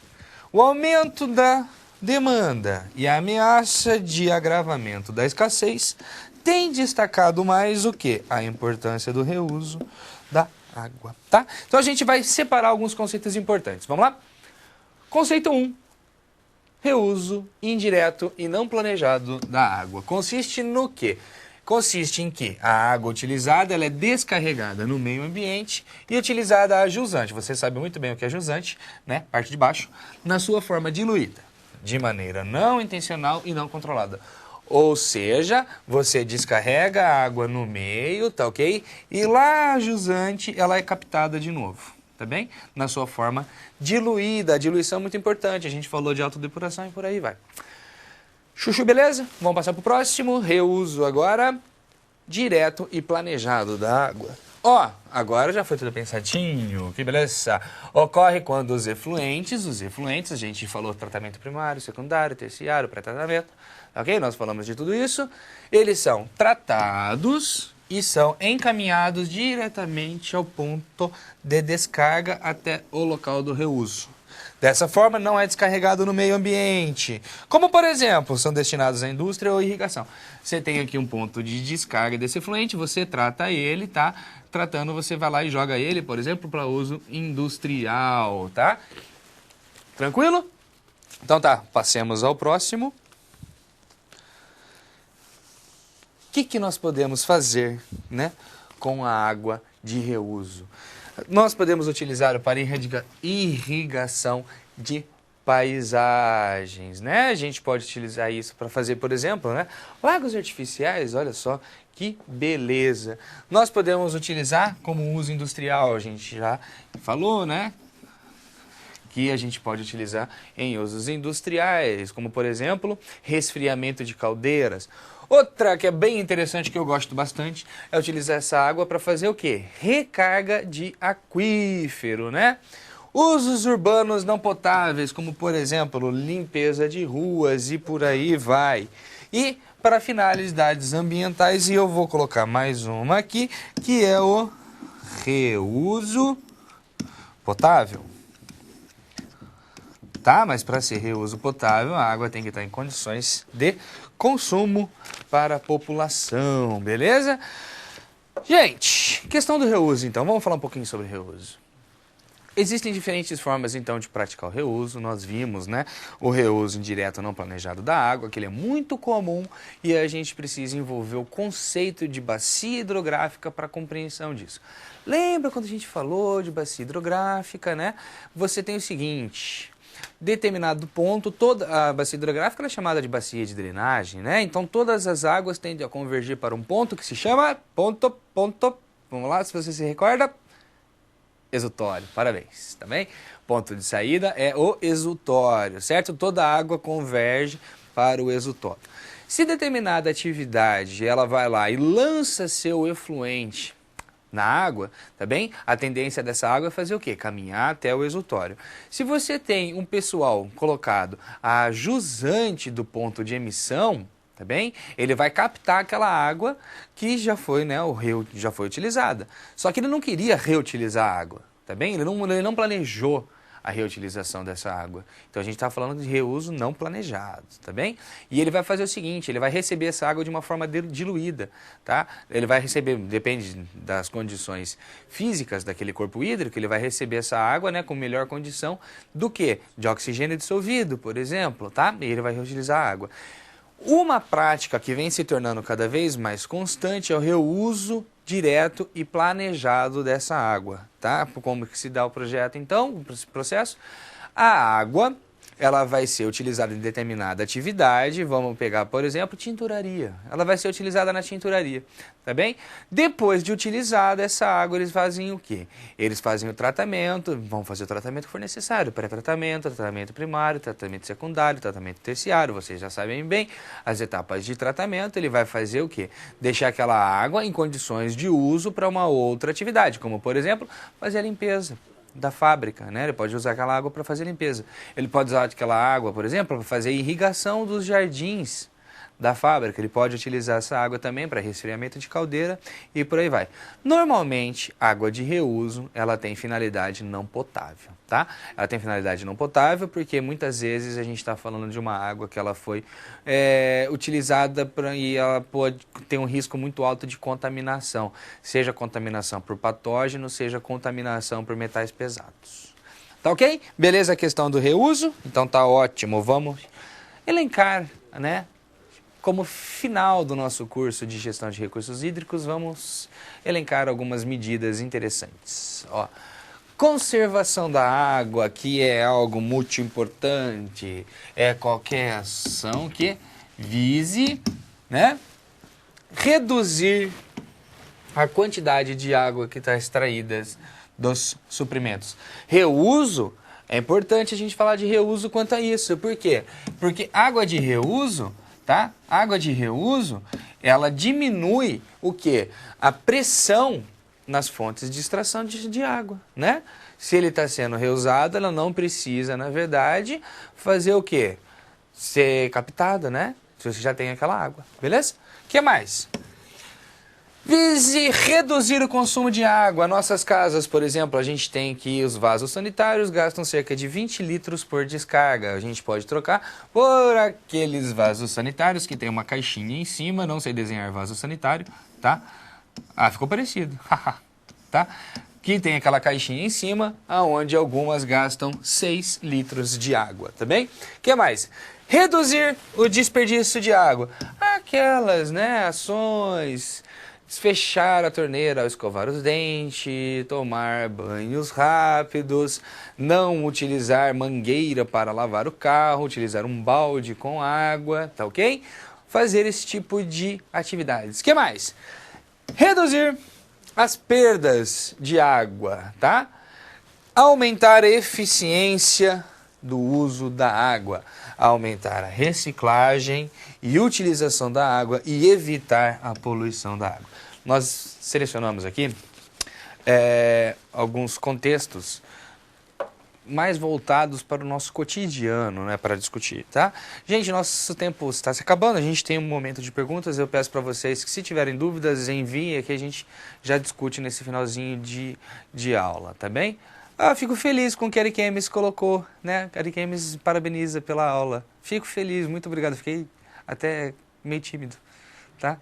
o aumento da demanda e a ameaça de agravamento da escassez tem destacado mais o quê? A importância do reuso da água, tá? Então a gente vai separar alguns conceitos importantes. Vamos lá? Conceito 1. Reuso indireto e não planejado da água. Consiste no quê? Consiste em que a água utilizada ela é descarregada no meio ambiente e utilizada a jusante. Você sabe muito bem o que é jusante, né? Parte de baixo, na sua forma diluída, de maneira não intencional e não controlada. Ou seja, você descarrega a água no meio, tá ok? E lá a jusante, ela é captada de novo, tá bem? Na sua forma diluída. A diluição é muito importante, a gente falou de autodepuração e por aí vai. Chuchu, beleza? Vamos passar para o próximo. Reuso agora, direto e planejado da água. Ó, agora já foi tudo pensadinho, que beleza. Ocorre quando os efluentes, a gente falou tratamento primário, secundário, terciário, pré-tratamento, ok? Nós falamos de tudo isso. Eles são tratados e são encaminhados diretamente ao ponto de descarga até o local do reuso. Dessa forma, não é descarregado no meio ambiente. Como, por exemplo, são destinados à indústria ou irrigação. Você tem aqui um ponto de descarga desse efluente, você trata ele, tá? Tratando, você vai lá e joga ele, por exemplo, para uso industrial, tá? Tranquilo? Então tá, passemos ao próximo. O que nós podemos fazer, né, com a água de reuso? Nós podemos utilizar para irrigação de paisagens, né? A gente pode utilizar isso para fazer, por exemplo, né, lagos artificiais, olha só que beleza. Nós podemos utilizar como uso industrial, a gente já falou, né, que a gente pode utilizar em usos industriais, como, por exemplo, resfriamento de caldeiras. Outra que é bem interessante, que eu gosto bastante, é utilizar essa água para fazer o quê? Recarga de aquífero, né? Usos urbanos não potáveis, como, por exemplo, limpeza de ruas e por aí vai. E para finalidades ambientais, e eu vou colocar mais uma aqui, que é o reuso potável. Tá? Mas para ser reuso potável, a água tem que estar em condições de consumo para a população, beleza? Gente, questão do reuso, então. Vamos falar um pouquinho sobre reuso. Existem diferentes formas, então, de praticar o reuso. Nós vimos, né, o reuso indireto não planejado da água, que ele é muito comum e a gente precisa envolver o conceito de bacia hidrográfica para a compreensão disso. Lembra quando a gente falou de bacia hidrográfica, né? Você tem o seguinte: determinado ponto, toda a bacia hidrográfica é chamada de bacia de drenagem, né? Então todas as águas tendem a convergir para um ponto que se chama vamos lá, se você se recorda, exutório, parabéns, tá bem? Ponto de saída é o exutório, certo? Toda água converge para o exutório. Se determinada atividade, ela vai lá e lança seu efluente na água, tá bem? A tendência dessa água é fazer o quê? Caminhar até o exutório. Se você tem um pessoal colocado a jusante do ponto de emissão, tá bem? Ele vai captar aquela água que já foi, né, já foi utilizada. Só que ele não queria reutilizar a água, tá bem? Ele não planejou a reutilização dessa água. Então a gente está falando de reuso não planejado, tá bem? E ele vai fazer o seguinte: ele vai receber essa água de uma forma diluída, tá? Ele vai receber, depende das condições físicas daquele corpo hídrico, ele vai receber essa água, né, com melhor condição do que de oxigênio dissolvido, por exemplo, tá? E ele vai reutilizar a água. Uma prática que vem se tornando cada vez mais constante é o reuso direto e planejado dessa água, tá? Como que se dá o projeto, então, o processo? A água, ela vai ser utilizada em determinada atividade, vamos pegar, por exemplo, tinturaria. Ela vai ser utilizada na tinturaria, tá bem? Depois de utilizada essa água, eles fazem o quê? Eles fazem o tratamento, vão fazer o tratamento que for necessário, pré-tratamento, tratamento primário, tratamento secundário, tratamento terciário, vocês já sabem bem as etapas de tratamento. Ele vai fazer o quê? Deixar aquela água em condições de uso para uma outra atividade, como, por exemplo, fazer a limpeza da fábrica, né? Ele pode usar aquela água para fazer limpeza. Ele pode usar aquela água, por exemplo, para fazer irrigação dos jardins da fábrica. Ele pode utilizar essa água também para resfriamento de caldeira e por aí vai. Normalmente, água de reuso, ela tem finalidade não potável, tá? Ela tem finalidade não potável porque muitas vezes a gente está falando de uma água que ela foi utilizada e ela pode ter um risco muito alto de contaminação, seja contaminação por patógenos, seja contaminação por metais pesados. Tá ok? Beleza a questão do reuso? Então tá ótimo. Vamos elencar, né? Como final do nosso curso de gestão de recursos hídricos, vamos elencar algumas medidas interessantes. Ó, conservação da água, que é algo muito importante, é qualquer ação que vise, né, reduzir a quantidade de água que está extraída dos suprimentos. Reuso, é importante a gente falar de reuso quanto a isso. Por quê? Porque água de reuso, tá? Água de reuso, ela diminui o quê? A pressão nas fontes de extração de água, né? Se ele está sendo reusado, ela não precisa, na verdade, fazer o quê? Ser captada, né? Se você já tem aquela água, beleza? O que mais? Vise reduzir o consumo de água. Nossas casas, por exemplo, a gente tem que os vasos sanitários gastam cerca de 20 litros por descarga. A gente pode trocar por aqueles vasos sanitários que tem uma caixinha em cima. Não sei desenhar vaso sanitário, tá? Ah, ficou parecido. Tá? Que tem aquela caixinha em cima, onde algumas gastam 6 litros de água, tá bem? O que mais? Reduzir o desperdício de água. Aquelas, né, ações... Fechar a torneira ao escovar os dentes, tomar banhos rápidos, não utilizar mangueira para lavar o carro, utilizar um balde com água, tá ok? Fazer esse tipo de atividades. O que mais? Reduzir as perdas de água, tá? Aumentar a eficiência do uso da água, aumentar a reciclagem e utilização da água e evitar a poluição da água. Nós selecionamos aqui alguns contextos mais voltados para o nosso cotidiano, né, para discutir, tá? Gente, nosso tempo está se acabando, a gente tem um momento de perguntas, eu peço para vocês que se tiverem dúvidas, enviem aqui, a gente já discute nesse finalzinho de aula, tá bem? Fico feliz com o que a Eric Emes colocou, né? A Eric Emes parabeniza pela aula. Fico feliz, muito obrigado. Fiquei até meio tímido, tá?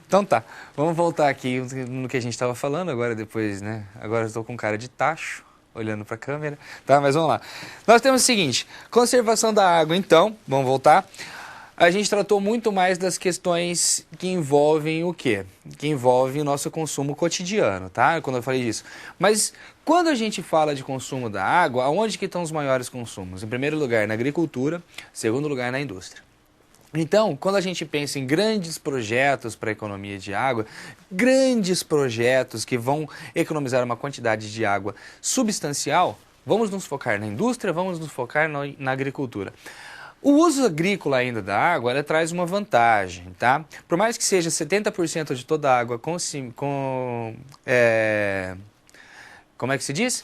Então tá, vamos voltar aqui no que a gente estava falando agora depois, né? Agora eu estou com cara de tacho, olhando para a câmera, tá? Mas vamos lá. Nós temos o seguinte, conservação da água, então, vamos voltar. A gente tratou muito mais das questões que envolvem o quê? Que envolvem o nosso consumo cotidiano, tá? Quando eu falei disso. Mas quando a gente fala de consumo da água, aonde que estão os maiores consumos? Em primeiro lugar, na agricultura, segundo lugar, na indústria. Então, quando a gente pensa em grandes projetos para a economia de água, grandes projetos que vão economizar uma quantidade de água substancial, vamos nos focar na indústria, vamos nos focar na agricultura. O uso agrícola ainda da água, ela traz uma vantagem, tá? Por mais que seja 70% de toda a água como é que se diz?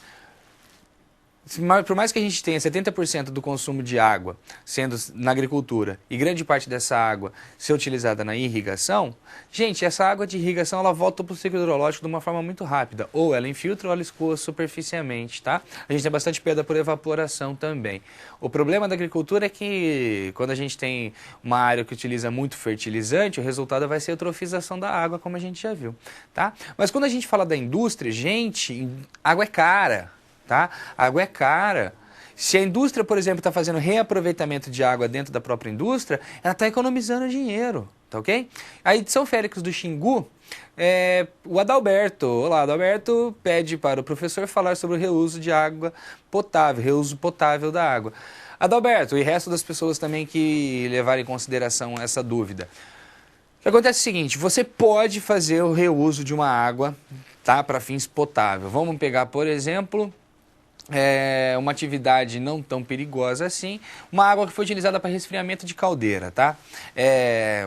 Por mais que a gente tenha 70% do consumo de água sendo na agricultura e grande parte dessa água ser utilizada na irrigação, gente, essa água de irrigação ela volta para o ciclo hidrológico de uma forma muito rápida. Ou ela infiltra ou ela escoa superficialmente, tá? A gente tem bastante perda por evaporação também. O problema da agricultura é que quando a gente tem uma área que utiliza muito fertilizante, o resultado vai ser a eutrofização da água, como a gente já viu, tá? Mas quando a gente fala da indústria, gente, água é cara. Tá? A água é cara. Se a indústria, por exemplo, está fazendo reaproveitamento de água dentro da própria indústria, ela está economizando dinheiro. tá ok? Aí de São Félix do Xingu, o Adalberto, olá, Adalberto pede para o professor falar sobre o reuso de água potável, reuso potável da água. Adalberto e resto das pessoas também que levarem em consideração essa dúvida. O que acontece é o seguinte, você pode fazer o reuso de uma água, tá, para fins potáveis. Vamos pegar, por exemplo, uma atividade não tão perigosa assim, uma água que foi utilizada para resfriamento de caldeira, tá?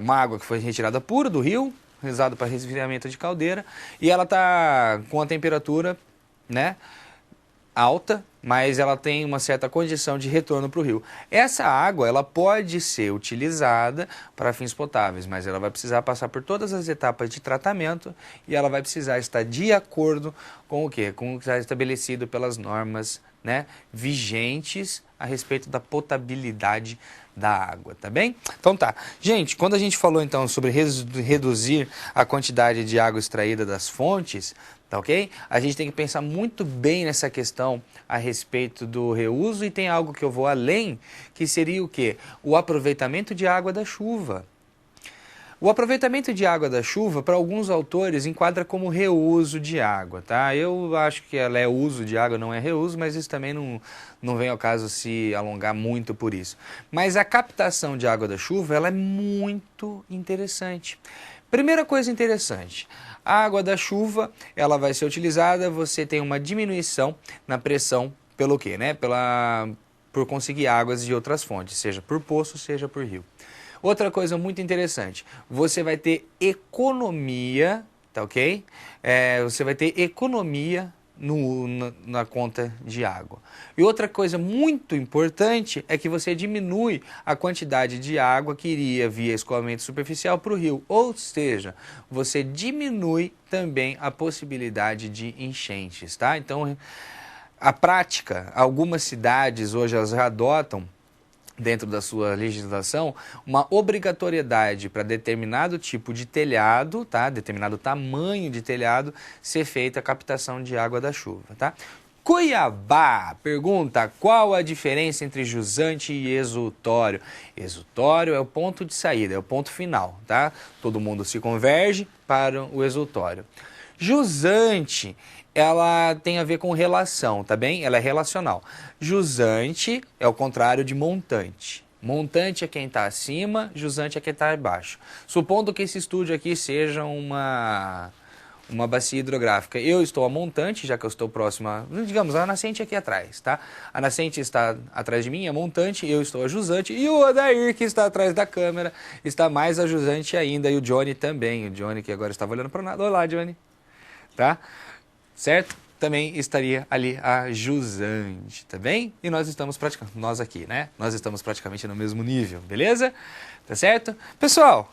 Uma água que foi retirada pura do rio, usada para resfriamento de caldeira, e ela tá com a temperatura, né, alta, mas ela tem uma certa condição de retorno para o rio. Essa água, ela pode ser utilizada para fins potáveis, mas ela vai precisar passar por todas as etapas de tratamento e ela vai precisar estar de acordo com o quê? Com o que está estabelecido pelas normas, né, vigentes a respeito da potabilidade da água, tá bem? Então tá. Gente, quando a gente falou então sobre reduzir a quantidade de água extraída das fontes, tá ok? A gente tem que pensar muito bem nessa questão a respeito do reuso e tem algo que eu vou além, que seria o quê? O aproveitamento de água da chuva. O aproveitamento de água da chuva, para alguns autores, enquadra como reuso de água, tá? Eu acho que ela é uso de água, não é reuso, mas isso também não vem ao caso se alongar muito por isso. Mas a captação de água da chuva, ela é muito interessante. Primeira coisa interessante, a água da chuva, ela vai ser utilizada, você tem uma diminuição na pressão pelo quê, né? Por conseguir águas de outras fontes, seja por poço, seja por rio. Outra coisa muito interessante, você vai ter economia, tá ok? Você vai ter economia na conta de água. E outra coisa muito importante é que você diminui a quantidade de água que iria via escoamento superficial para o rio. Ou seja, você diminui também a possibilidade de enchentes, tá? Então, a prática, algumas cidades hoje elas já adotam dentro da sua legislação, uma obrigatoriedade para determinado tipo de telhado, tá? Determinado tamanho de telhado, ser feita a captação de água da chuva, tá? Cuiabá pergunta qual a diferença entre jusante e exultório. Exultório é o ponto de saída, é o ponto final, tá? Todo mundo se converge para o exultório. Jusante, ela tem a ver com relação, tá bem? Ela é relacional. Jusante é o contrário de montante. Montante é quem está acima, jusante é quem está abaixo. Supondo que esse estúdio aqui seja uma bacia hidrográfica. Eu estou a montante, já que eu estou próxima, digamos, a nascente aqui atrás, tá? A nascente está atrás de mim, a montante, eu estou a jusante, e o Odair, que está atrás da câmera, está mais a jusante ainda, e o Johnny também. O Johnny, que agora estava olhando para nada. Olá, Johnny. Tá? Certo? Também estaria ali a jusante, tá bem? E nós estamos praticamente, nós aqui, né? Nós estamos praticamente no mesmo nível, beleza? Tá certo? Pessoal,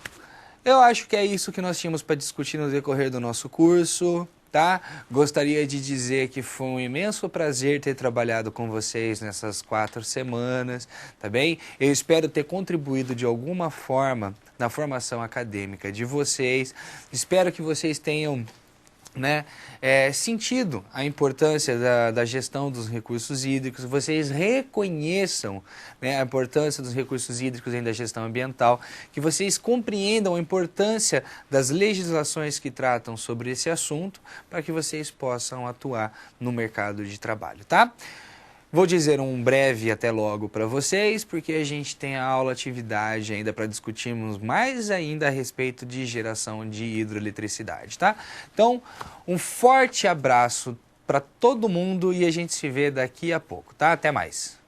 eu acho que é isso que nós tínhamos para discutir no decorrer do nosso curso, tá? Gostaria de dizer que foi um imenso prazer ter trabalhado com vocês nessas 4 semanas, tá bem? Eu espero ter contribuído de alguma forma na formação acadêmica de vocês. Espero que vocês tenham, né, sentido a importância da gestão dos recursos hídricos, vocês reconheçam, né, a importância dos recursos hídricos e da gestão ambiental, que vocês compreendam a importância das legislações que tratam sobre esse assunto, para que vocês possam atuar no mercado de trabalho, tá? Vou dizer um breve até logo para vocês, porque a gente tem a aula atividade ainda para discutirmos mais ainda a respeito de geração de hidroeletricidade, tá? Então, um forte abraço para todo mundo e a gente se vê daqui a pouco, tá? Até mais!